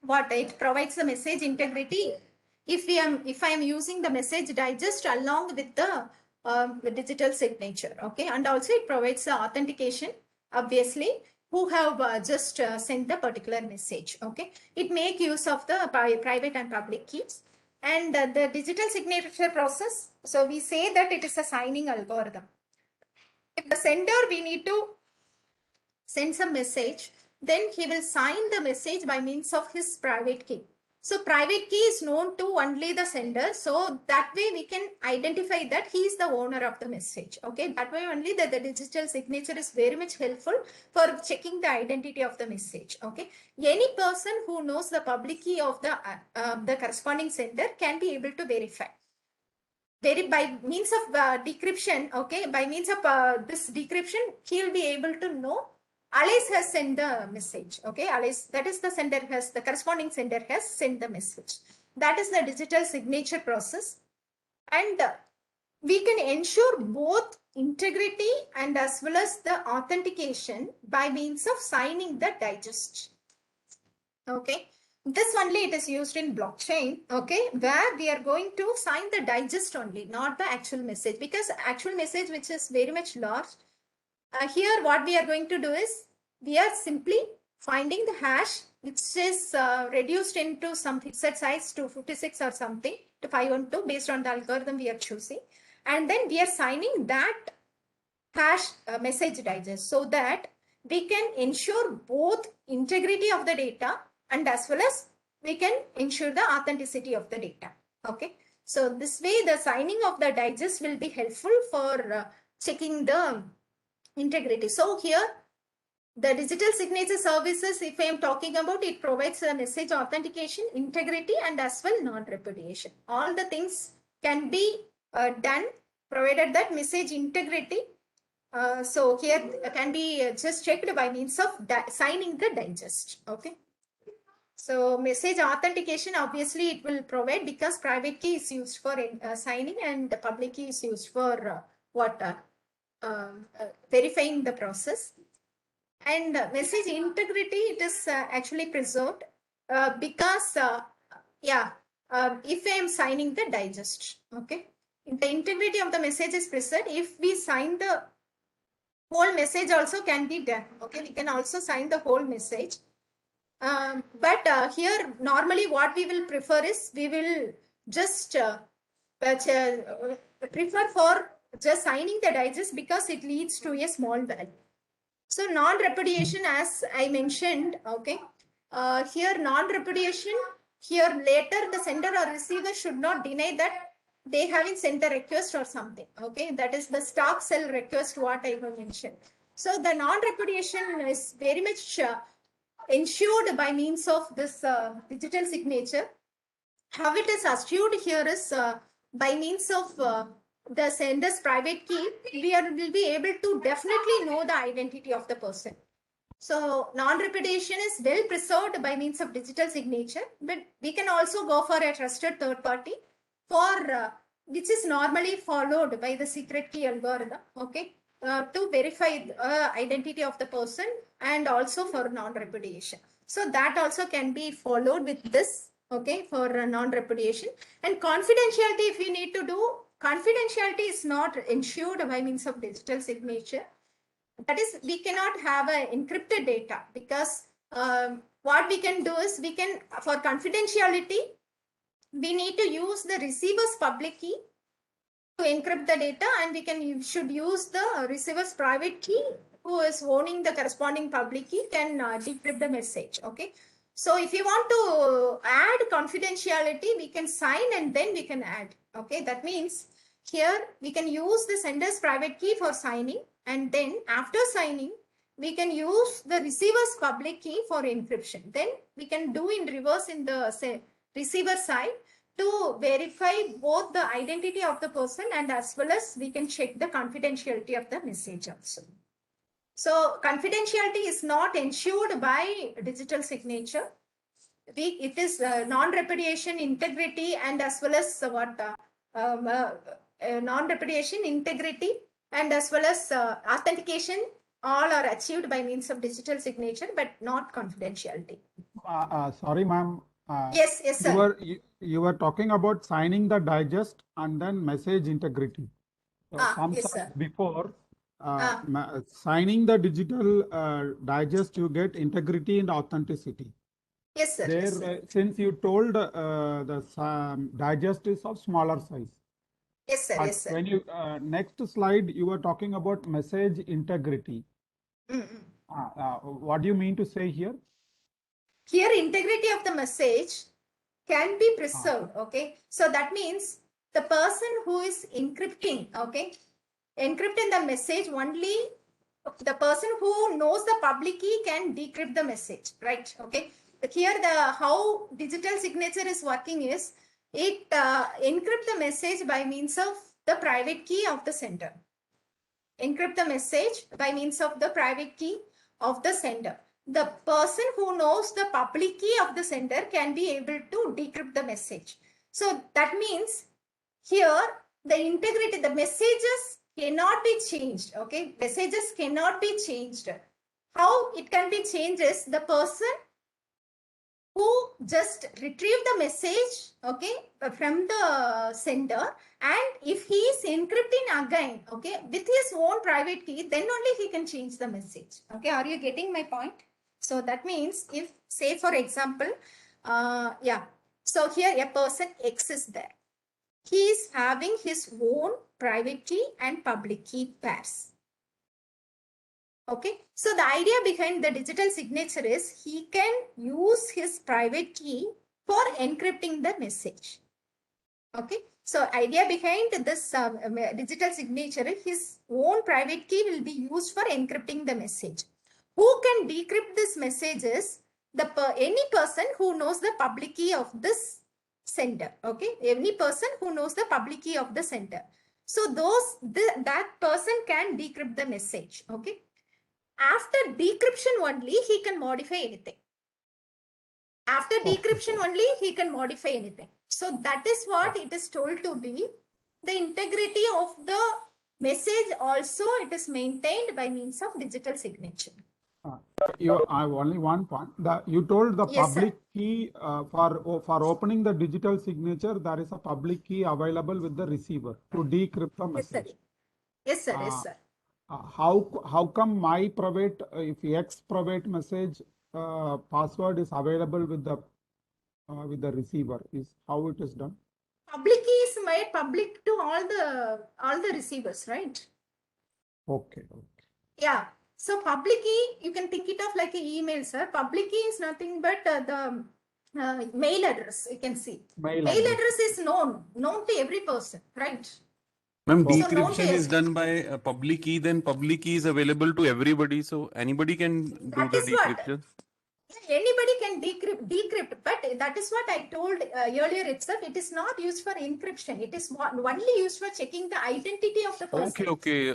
what it provides the message integrity. If I am using the message digest along with the digital signature. Okay, and also it provides the authentication, obviously, who have just sent the particular message. Okay, it make use of the private and public keys. And the digital signature process, so we say that it is a signing algorithm. If the sender, we need to send some message, then he will sign the message by means of his private key. So private key is known to only the sender. So that way we can identify that he is the owner of the message. Okay, that way only the digital signature is very much helpful for checking the identity of the message. Okay, any person who knows the public key of the corresponding sender can be able to verify. By means of decryption, okay, by means of this decryption, he'll be able to know Alice has sent the message. Okay, Alice, that is the corresponding sender has sent the message. That is the digital signature process. And we can ensure both integrity and as well as the authentication by means of signing the digest. Okay, this only it is used in blockchain, okay, where we are going to sign the digest only, not the actual message, because actual message, which is very much large, here what we are going to do is we are simply finding the hash which is reduced into some fixed size to 56 or something to 512 based on the algorithm we are choosing, and then we are signing that hash message digest so that we can ensure both integrity of the data and as well as we can ensure the authenticity of the data. Okay, so this way the signing of the digest will be helpful for checking the integrity. So here the digital signature services, if I am talking about, it provides a message authentication, integrity, and as well non-repudiation. All the things can be done provided that message integrity. So here can be just checked by means of signing the digest. Okay. So message authentication, obviously it will provide because private key is used for signing and the public key is used for verifying the process. And message integrity, it is actually preserved because if I am signing the digest, okay, the integrity of the message is preserved. If we sign the whole message also can be done. Okay, we can also sign the whole message. But here normally what we will prefer is we will just prefer for just signing the digest because it leads to a small value. So non-repudiation, as I mentioned, okay, here non-repudiation, here later the sender or receiver should not deny that they haven't sent the request or something. Okay, that is the stock cell request what I have mentioned. So the non-repudiation is very much ensured by means of this digital signature. How it is assured here is by means of the sender's private key, will be able to definitely know the identity of the person. So non-repudiation is well preserved by means of digital signature, but we can also go for a trusted third party for which is normally followed by the secret key algorithm, okay, to verify identity of the person and also for non-repudiation. So that also can be followed with this, okay, for non-repudiation. And confidentiality, if you need to do, confidentiality is not ensured by means of digital signature. That is, we cannot have a encrypted data because what we can do is we can, for confidentiality, we need to use the receiver's public key to encrypt the data, and we should use the receiver's private key who is owning the corresponding public key can decrypt the message. Okay. So if you want to add confidentiality, we can sign and then we can add. Okay. That means here we can use the sender's private key for signing, and then after signing, we can use the receiver's public key for encryption. Then we can do in reverse in the receiver side to verify both the identity of the person and as well as we can check the confidentiality of the message also. So confidentiality is not ensured by digital signature. It is non-repudiation, integrity, and as well as non-repudiation, integrity, and as well as authentication, all are achieved by means of digital signature, but not confidentiality. Sorry, ma'am. Yes, sir. You were talking about signing the digest and then message integrity. Some yes, slides sir. before signing the digital digest, you get integrity and authenticity. Yes, sir. There, Yes, sir. since you told the digest is of smaller size. Yes, sir. But Yes, sir. when you next slide, you were talking about message integrity. What do you mean to say here? Here, integrity of the message can be preserved. Okay, so that means the person who is encrypting, okay, encrypting the message, only the person who knows the public key can decrypt the message, right? Okay, but here the how digital signature is working is it encrypt the message by means of the private key of the sender. Encrypt the message by means of the private key of the sender. The person who knows the public key of the sender can be able to decrypt the message. So that means here the integrity, the messages cannot be changed. Okay, messages cannot be changed. How it can be changed is the person who just retrieve the message, okay, from the sender, and if he is encrypting again, okay, with his own private key, then only he can change the message. Okay, are you getting my point? So that means if, say for example, yeah, so here a person X is there. He is having his own private key and public key pairs. Okay, so the idea behind the digital signature is he can use his private key for encrypting the message. Okay, so idea behind this digital signature, his own private key will be used for encrypting the message. Who can decrypt this message is any person who knows the public key of this sender. Okay, any person who knows the public key of the sender. So that person can decrypt the message. Okay. After decryption only, he can modify anything. After decryption only, he can modify anything. So that is what it is told to be. The integrity of the message also it is maintained by means of digital signature. I have only one point. You told the Yes, public key for opening the digital signature, there is a public key available with the receiver to decrypt the Yes, sir. message. Yes, sir. Yes, sir. How come my private, if X private message password is available with the receiver? Is how it is done? Public key is made public to all the receivers, right? Okay. Yeah. So public key, you can think it of like an email, sir. Public key is nothing but the mail address. You can see mail address is known to every person, right? Ma'am, So decryption is done by a public key, then public key is available to everybody, so anybody can do That the is what. decryption. Anybody can decrypt, but that is what I told earlier itself. It is not used for encryption. It is only used for checking the identity of the person. Okay.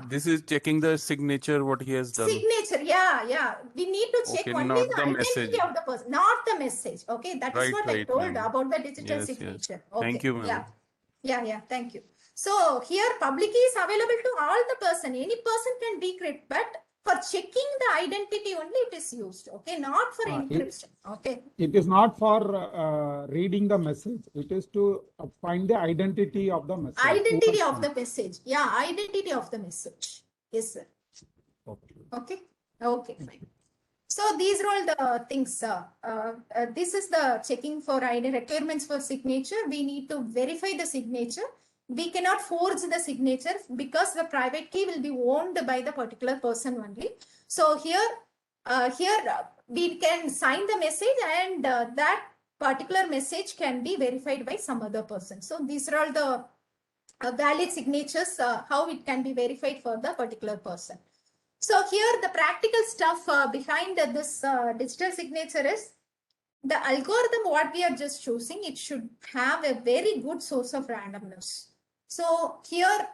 This is checking the signature, what he has done. Signature, yeah. We need to check only not the the identity message. of the person, not the message. Okay, that is what I Right, told ma'am. about the digital Yes. signature. Okay. Thank you, ma'am. Yeah. Thank you. So here public key is available to all the person. Any person can decrypt, but for checking the identity only it is used. Okay, not for encryption. Okay. It is not for reading the message. It is to find the identity of the message. Identity of the message. Yeah, identity of the message. Yes, sir. Okay. Fine. So these are all the things. This is the checking for ID requirements for signature. We need to verify the signature. We cannot forge the signature because the private key will be owned by the particular person only. So here we can sign the message and that particular message can be verified by some other person. So these are all the valid signatures, how it can be verified for the particular person. So here the practical stuff behind this digital signature is the algorithm what we are just choosing, it should have a very good source of randomness. So here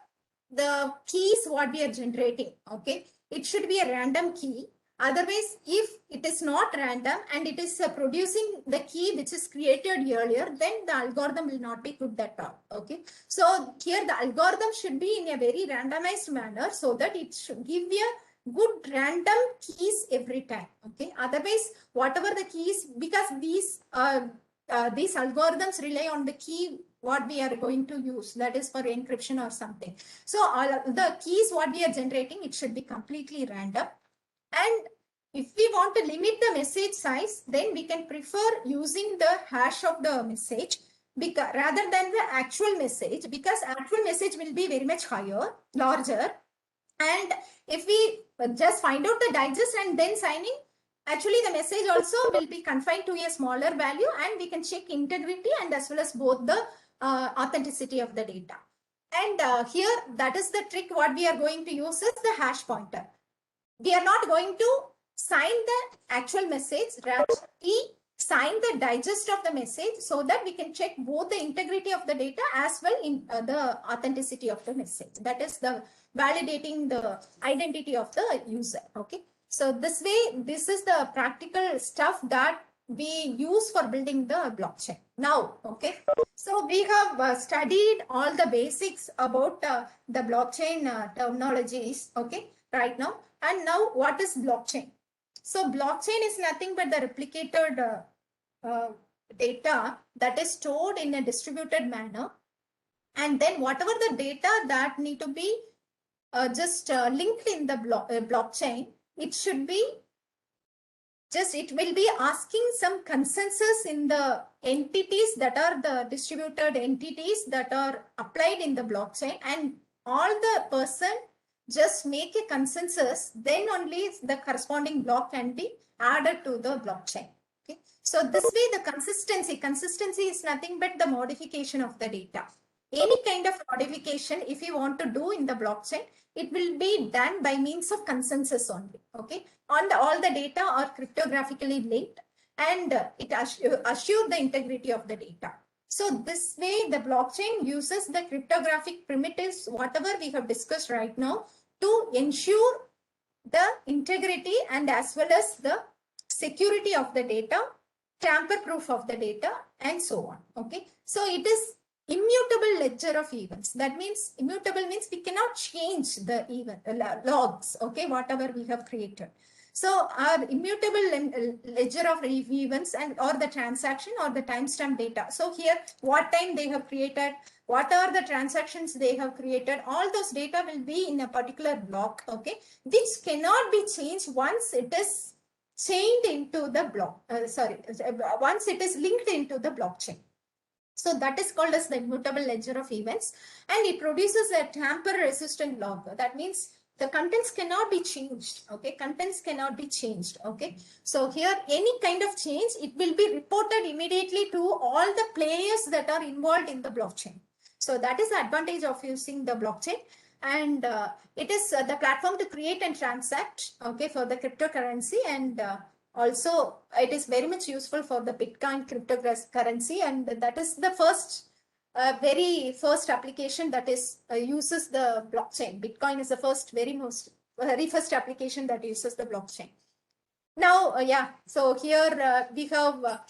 the keys what we are generating, okay, it should be a random key. Otherwise, if it is not random and it is producing the key which is created earlier, then the algorithm will not be good at all. Okay. So here the algorithm should be in a very randomized manner so that it should give you a good random keys every time. Okay. Otherwise, whatever the keys, because these algorithms rely on the key what we are going to use, that is for encryption or something. So all the keys what we are generating, it should be completely random. And if we want to limit the message size, then we can prefer using the hash of the message because rather than the actual message, because actual message will be very much higher, larger. And if we just find out the digest and then signing, Actually, the message also will be confined to a smaller value, and we can check integrity and as well as both the authenticity of the data. And here, that is the trick. What we are going to use is the hash pointer. We are not going to sign the actual message, rather we sign the digest of the message so that we can check both the integrity of the data as well in the authenticity of the message. That is the validating the identity of the user. Okay. So this way, this is the practical stuff that we use for building the blockchain. Now, okay. So we have studied all the basics about the blockchain terminologies, okay, right now. And now what is blockchain? So blockchain is nothing but the replicated data that is stored in a distributed manner. And then whatever the data that need to be just linked in the blockchain, it should be just, it will be asking some consensus in the entities that are the distributed entities that are applied in the blockchain, and all the person just make a consensus, then only the corresponding block can be added to the blockchain. Okay. So this way the consistency is nothing but the modification of the data. Any kind of modification, if you want to do in the blockchain, it will be done by means of consensus only. Okay. All the data are cryptographically linked, and it assure the integrity of the data. So this way the blockchain uses the cryptographic primitives, whatever we have discussed right now, to ensure the integrity and as well as the security of the data, tamper proof of the data, and so on. Okay. So it is immutable ledger of events. That means immutable means we cannot change the event logs, okay, whatever we have created. So our immutable ledger of events and or the transaction or the timestamp data. So here, what time they have created, what are the transactions they have created, all those data will be in a particular block, okay, which cannot be changed once it is chained into the block. Once it is linked into the blockchain. So that is called as the immutable ledger of events, and it produces a tamper resistant log. That means the contents cannot be changed. Okay, contents cannot be changed. Okay, so here any kind of change, it will be reported immediately to all the players that are involved in the blockchain. So that is the advantage of using the blockchain, and it is the platform to create and transact, okay, for the cryptocurrency, and also it is very much useful for the Bitcoin cryptocurrency, and that is the very first application that is uses the blockchain. Bitcoin is the very first application that uses the blockchain. Now, so here we have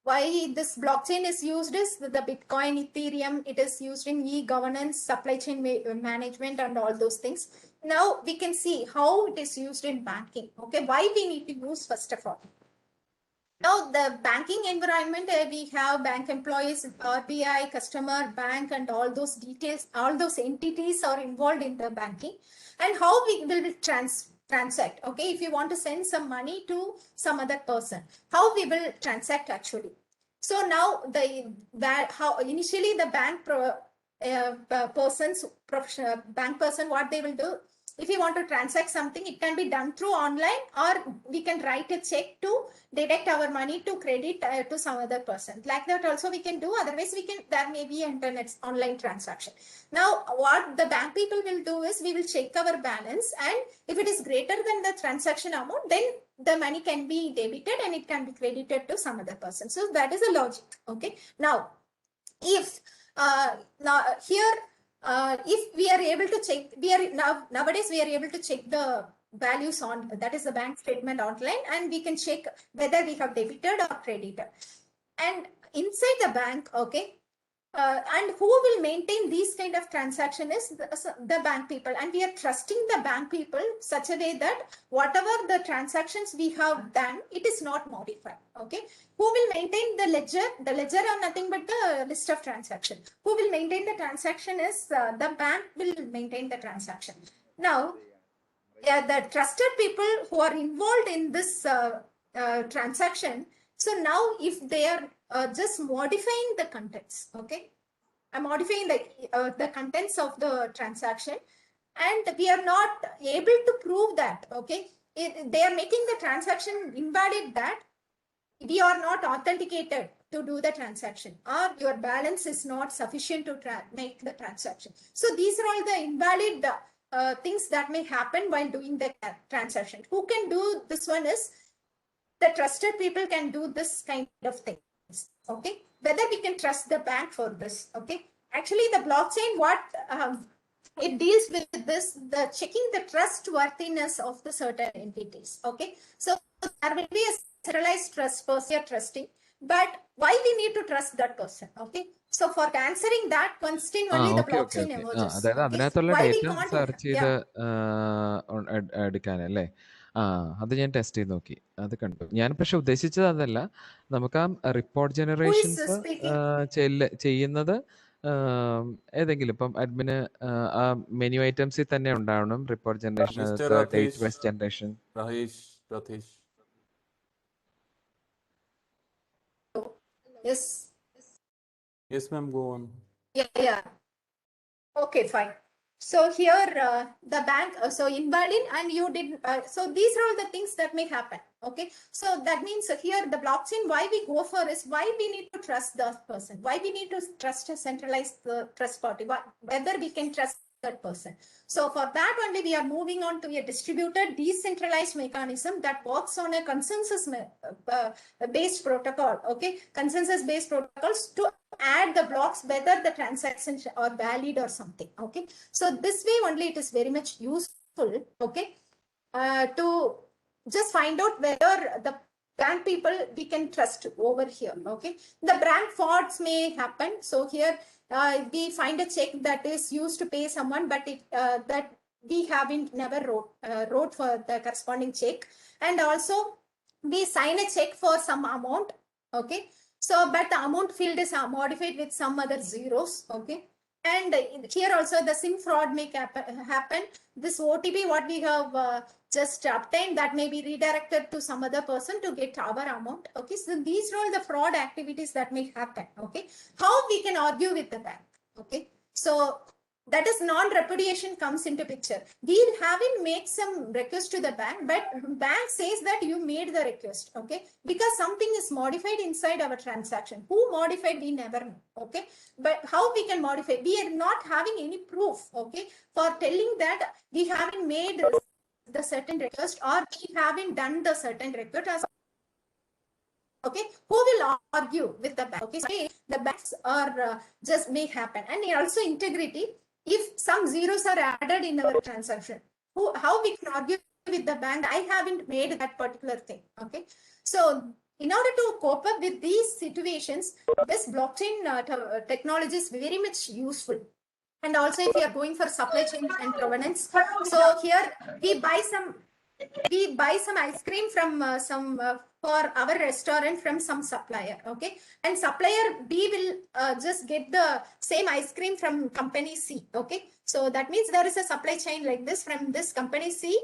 why this blockchain is used is the Bitcoin, Ethereum, it is used in e-governance, supply chain management, and all those things. Now we can see how it is used in banking. Okay, why we need to use first of all. Now the banking environment, we have bank employees, RBI, customer, bank, and all those details, all those entities are involved in the banking, and how we will transact. Okay, if you want to send some money to some other person, how we will transact actually. So now how initially the bank bank person, what they will do, if you want to transact something, it can be done through online, or we can write a check to deduct our money to credit to some other person. Like that also we can do. Otherwise, there may be internet online transaction. Now, what the bank people will do is we will check our balance, and if it is greater than the transaction amount, then the money can be debited and it can be credited to some other person. So that is the logic. Okay. Now, if if we are able to check, nowadays we are able to check the values on, that is the bank statement online, and we can check whether we have debited or credited. And inside the bank, okay, and who will maintain these kind of transaction is the bank people, and we are trusting the bank people such a way that whatever the transactions we have done, it is not modified. Okay, who will maintain the ledger? The ledger are nothing but the list of transaction. Who will maintain the transaction is the bank will maintain the transaction. Now, the trusted people who are involved in this transaction. So now if they are just modifying the contents, okay, I'm modifying the contents of the transaction, and we are not able to prove that, okay. they are making the transaction invalid that we are not authenticated to do the transaction, or your balance is not sufficient to make the transaction. So these are all the invalid things that may happen while doing the transaction. Who can do this one is the trusted people can do this kind of things. Okay, whether we can trust the bank for this. Okay, actually the blockchain, what it deals with this, the checking the trustworthiness of the certain entities. Okay, so there will be a centralized trust person you're trusting, but why we need to trust that person? Okay, so for answering that question only the blockchain emerges. അതായത് Okay, അതിനകത്തുള്ള why we data can't? Search ചെയ്ത് Yeah. എടുക്കാനല്ലേ? അത് ഞാൻ test ചെയ്ത് നോക്കി, അത് കണ്ടു ഞാൻ. പക്ഷെ ഉദ്ദേശിച്ചത് അതല്ല, നമുക്ക് ആ റിപ്പോർട്ട് ജനറേഷൻസ് speaking? ചെയ്യുന്നത് ഏതെങ്കിലും ഇപ്പം അഡ്മിന് ആ മെനു ഐറ്റംസിൽ തന്നെ ഉണ്ടാവണം report generation, Mr. Date Rathesh, base generation. Rathesh. Yes. Yes, ma'am, go on. Yeah. Okay, fine. So here the bank, so invalid, and you did, so these are all the things that may happen. Okay, so that means here the blockchain, why we go for is why we need to trust the person, why we need to trust a centralized trust party, whether we can trust that person. So for that only we are moving on to a distributed decentralized mechanism that works on a consensus based protocol. Okay, consensus based protocols to add the blocks whether the transactions are valid or something. Okay, so this way only it is very much useful. Okay, to just find out whether the bank people we can trust over here. Okay, the bank frauds may happen. So here we find a check that is used to pay someone, but it that we haven't never wrote for the corresponding check, and also we sign a check for some amount. Okay, so but the amount field is modified with some other zeros. Okay, and here also the SIM fraud may happen. This OTP what we have just obtained, that may be redirected to some other person to get our amount. Okay, so these are all the fraud activities that may happen. Okay, how we can argue with the bank? Okay, so that is non-repudiation comes into picture. We haven't made some request to the bank, but bank says that you made the request. Okay, because something is modified inside our transaction. Who modified, we never know. Okay, but how we can modify? We are not having any proof. Okay, for telling that we haven't made the certain request or we haven't done the certain request. Okay, who will argue with the bank? Okay, so the banks are just may happen. And also integrity, if some zeros are added in our transaction, how we can argue with the bank? I haven't made that particular thing. Okay, so in order to cope up with these situations, this blockchain technology is very much useful. And also if you are going for supply chain and provenance, so here we buy some ice cream from for our restaurant from some supplier. Okay, and supplier B will just get the same ice cream from company C. Okay, so that means there is a supply chain like this. From this company C,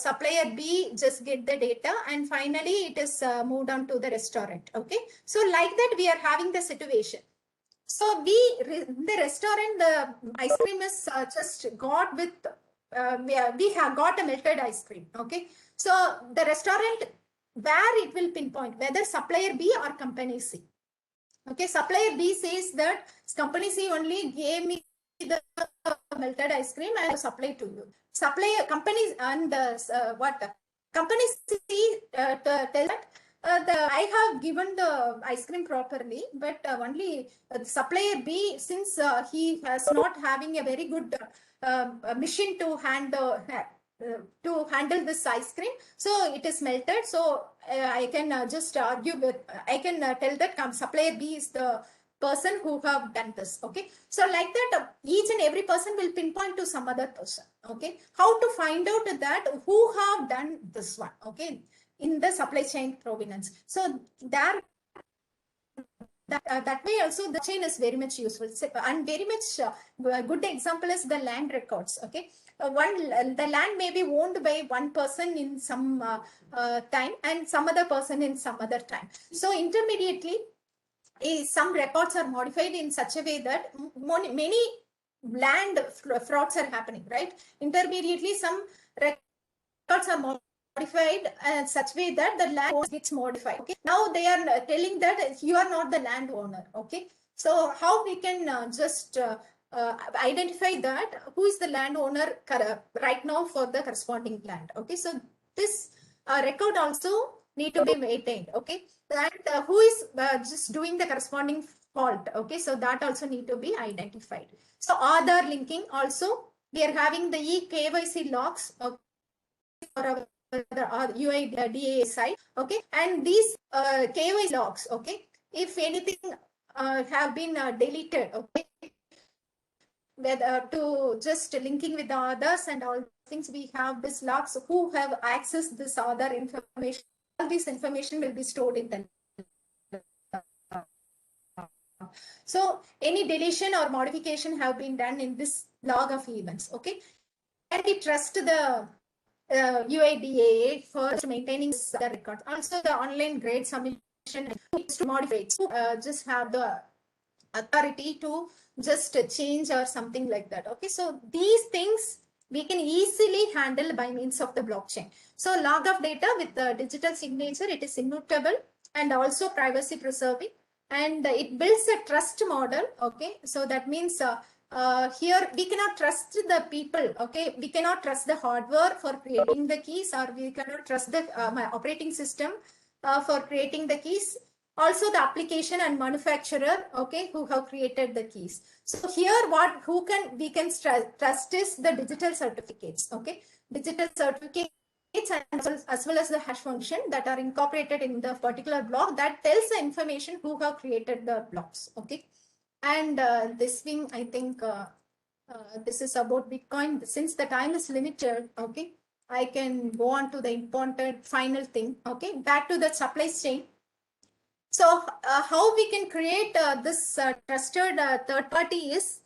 supplier B just get the data, and finally it is moved on to the restaurant. Okay, so like that we are having the situation. So the restaurant, the ice cream is just got with we have got a melted ice cream. Okay, so the restaurant, where it will pinpoint whether supplier B or company C. Okay, supplier B says that company C only gave me the melted ice cream and I supply to you. Supplier companies and what company C tell that I have given the ice cream properly, but only supplier B, since he has not having a very good machine to handle this ice cream, so it is melted. So I can just argue with, I can tell that supplier B is the person who have done this. Okay, so like that each and every person will pinpoint to some other person. Okay, how to find out that who have done this one? Okay, in the supply chain provenance. So that way also the chain is very much useful, and very much good example is the land records. Okay, the land may be owned by one person in some time and some other person in some other time. So intermediately some records are modified in such a way that many land frauds are happening, right? Intermediately some records are modified in such way that the land gets modified. Okay, now they are telling that you are not the landowner. Okay, so how we can just identify that who is the landowner right now for the corresponding land. Okay, so this record also need to be maintained. Okay, and who is just doing the corresponding fault. Okay, so that also need to be identified. So Aadhaar linking also, we are having the eKYC logs. Okay, for our UIDAI side. Okay, and these KYC logs. Okay, if anything have been deleted. Okay, whether to just linking with the others and all things, we have this logs who have accessed this other information. All this information will be stored in the. So any deletion or modification have been done in this log of events. Okay, and we trust the UIDAI for maintaining the records. Also, the online grade submission needs to modify it. Just have the authority to just change or something like that. Okay, so these things we can easily handle by means of the blockchain. So log of data with the digital signature, it is immutable and also privacy preserving, and it builds a trust model. Okay, so that means here we cannot trust the people. Okay, we cannot trust the hardware for creating the keys, or we cannot trust the my operating system for creating the keys. Also the application and manufacturer, okay, who have created the keys. So here we can trust is the digital certificates. Okay, digital certificates as well as the hash function that are incorporated in the particular block that tells the information who have created the blocks. Okay, and this thing, I think this is about Bitcoin. Since the time is limited, okay, I can go on to the important final thing. Okay, back to the supply chain. So how we can create this trusted third party is,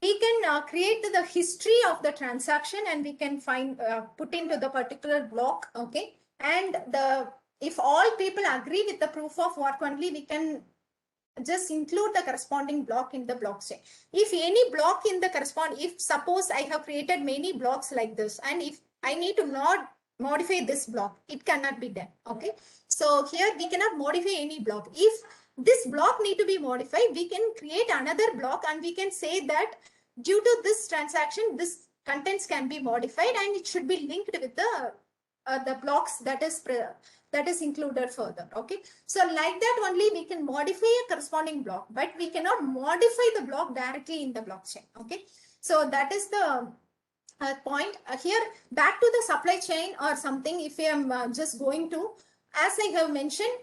we can create the history of the transaction and we can find put into the particular block. Okay, and if all people agree with the proof of work only, we can just include the corresponding block in the blockchain. If any block in the if suppose I have created many blocks like this, and if I need to not modify this block, it cannot be done. Okay, so here we cannot modify any block. If this block need to be modified, we can create another block and we can say that due to this transaction, this contents can be modified and it should be linked with the blocks that is included further. Okay, so like that only we can modify a corresponding block, but we cannot modify the block directly in the blockchain. Okay, so that is the point. Here back to the supply chain or something, if I am just going to, as I have mentioned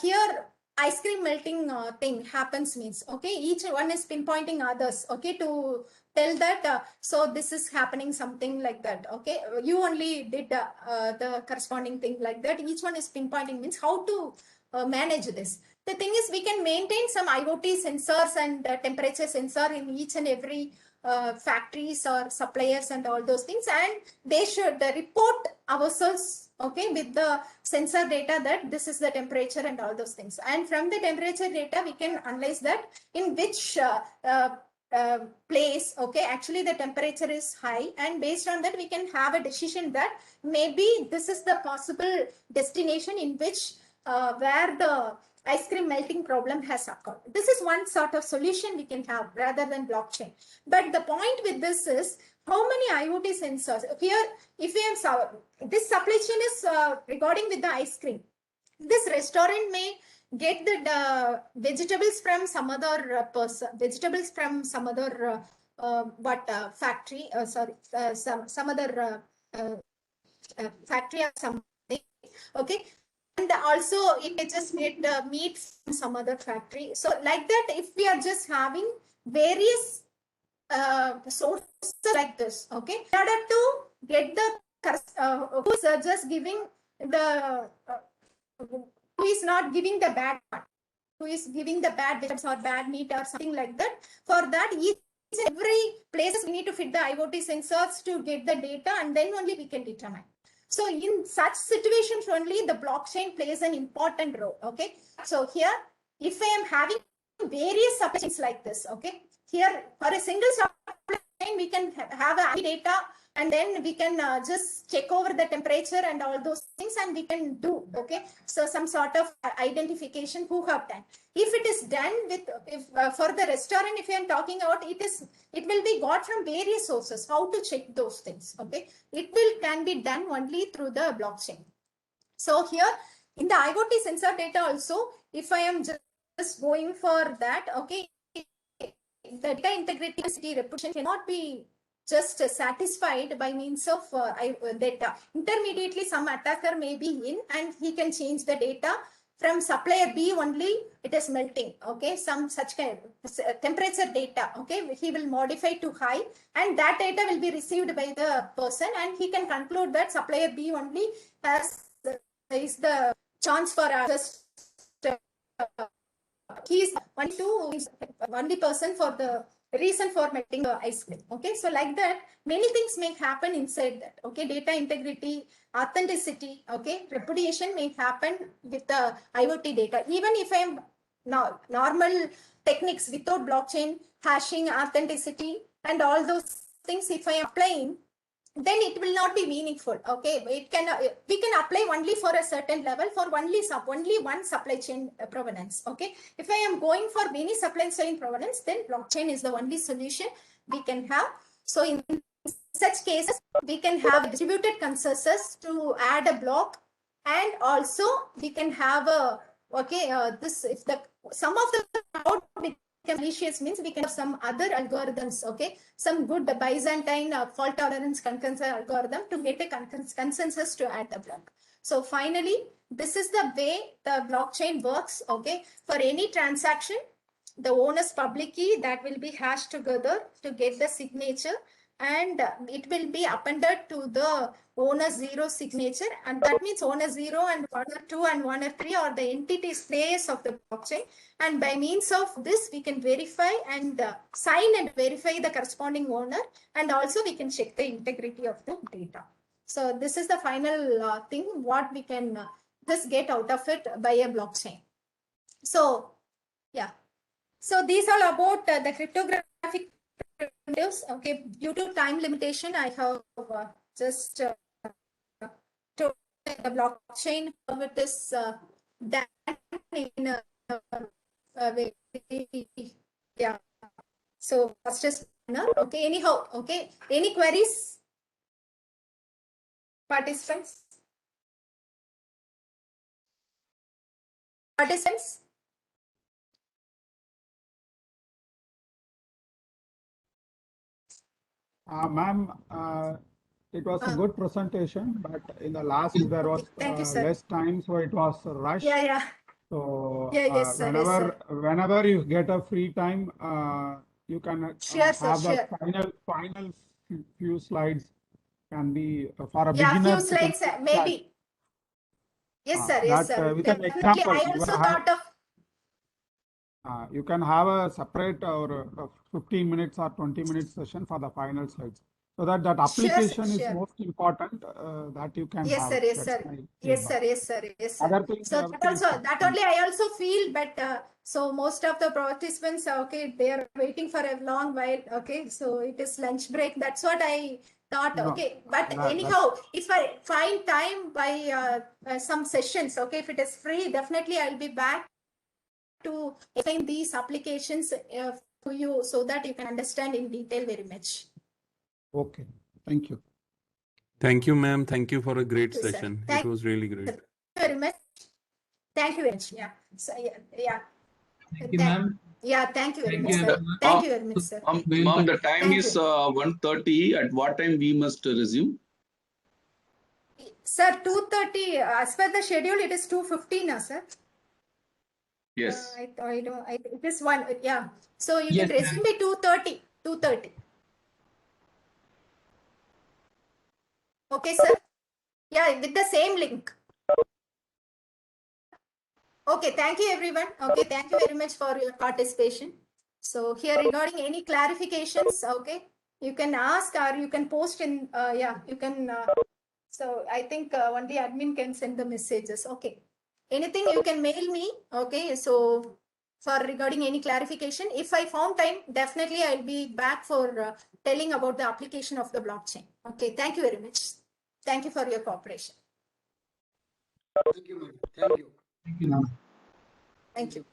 here, ice cream melting thing happens means, okay, each one is pinpointing others, okay, to tell that so this is happening, something like that. Okay, you only did the corresponding thing like that. Each one is pinpointing means how to manage this. The thing is, we can maintain some IoT sensors and temperature sensor in each and every factories or suppliers and all those things, and they should report ourselves, okay, with the sensor data that this is the temperature and all those things. And from the temperature data, we can analyze that in which place, okay, actually the temperature is high, and based on that we can have a decision that maybe this is the possible destination in which where the ice cream melting problem has occurred. This is one sort of solution we can have rather than blockchain. But the point with this is, how many IoT sensors here? If we have this supply chain is regarding with the ice cream, this restaurant may get the vegetables from some other person, vegetables from some other factory, some other factory or something. Okay, and also it may just get meat from some other factory. So like that, if we are just having various sources like this, okay, in order to get the who's just giving the who is not giving the bad part, who is giving the bad vegetables or bad meat or something like that. For that, each and every places we need to fit the IoT sensors to get the data, and then only we can determine. So in such situations only the blockchain plays an important role. Okay, so here if I am having various supply chains like this, okay, here for a single supply chain we can have a data and then we can just check over the temperature and all those things, and we can do, okay, so some sort of identification who have done. If it is done with, for the restaurant, if I am talking about, it will be got from various sources. How to check those things, okay? It can be done only through the blockchain. So here in the IoT sensor data also, if I am just going for that, okay, the data integrity reputation cannot be just satisfied by means of data. Intermediately, some attacker may be in and he can change the data from supplier B only, it is melting, okay, some such kind of temperature data, okay, he will modify to high, and that data will be received by the person, and he can conclude that supplier B only is the chance for just he is only person for the reason for melting the ice cream, okay. So like that, many things may happen inside that, okay. Data integrity, authenticity, okay, repudiation may happen with the IoT data. Even if I am normal techniques without blockchain, hashing, authenticity, and all those things, if I am applying, then it will not be meaningful, okay. We can apply only for a certain level, for only one supply chain provenance, okay. If I am going for many supply chain provenance, then blockchain is the only solution we can have. So in such cases, we can have distributed consensus to add a block, and also we can have a, okay, this, if the some of the crowd malicious, means we can have some other algorithms, okay, some good Byzantine fault tolerance concurrence algorithm to get a consensus to add the block. So finally, this is the way the blockchain works, okay. For any transaction, the owner's public key that will be hashed together to get the signature, and it will be appended to the owner 0 signature, and that means owner 0 and owner 2 and owner 3 are the entities players of the blockchain, and by means of this we can verify and sign and verify the corresponding owner, and also we can check the integrity of the data. So this is the final thing what we can just get out of it by a blockchain. So yeah, so these are about the cryptographic primitives, okay. Due to time limitation, I have just to the blockchain, how it is done in a way, yeah. So fastest manner, okay. Anyhow, okay, any queries, participants? Ma'am, it was a good presentation, but in the last there was Thank you, sir. less time, so it was a rush. Yeah. So Yeah, yes, sir, yes, sir. whenever you get a free time, you can Sure, sir, have the sure. final few slides can be for a Yeah, beginner. few slides, maybe. Yes, sir, yes, That sir. with an Definitely, example, I also thought of. You can have a separate or 15 minutes or 20 minutes session for the final slides. So that Sure, application is sure. most important that you can Yes, have. sir, yes, That's sir. my Yes, feedback. sir, yes, sir, yes, sir. Other things, So that everything is also, fine. that only I also feel, but so most of the participants, okay, they are waiting for a long while, okay, so it is lunch break. That's what I thought, No, okay. But that- anyhow, if I find time by some sessions, okay, if it is free, definitely I'll be back to explain these applications to you so that you can understand in detail very much. Okay, thank you. Thank you, ma'am. Thank you for a great Thank you, sir. session. Thank It was really great. you very much. Thank you very much. Yeah. So yeah. Thank you, ma'am. Yeah, thank you very Thank much, you, sir. everyone. Thank you very much, sir. Ma'am, the time Thank is you. 1:30. At what time we must resume? Sir, 2:30, as per the schedule, it is 2:15, sir. Yes. I don't, it is one, yeah. So you Yes, can resume by 2:30. 2:30. Okay, sir. Yeah, with the same link. Okay, thank you, everyone. Okay, thank you very much for your participation. So here regarding any clarifications, okay, you can ask or you can post in, yeah, you can, so I think only admin can send the messages. Okay. Anything you can mail me. Okay. So for regarding any clarification. If I found time, definitely I'll be back for telling about the application of the blockchain. Okay, thank you very much. Thank you for your cooperation. Thank you, ma'am. Thank you. Thank you, ma'am. Thank you.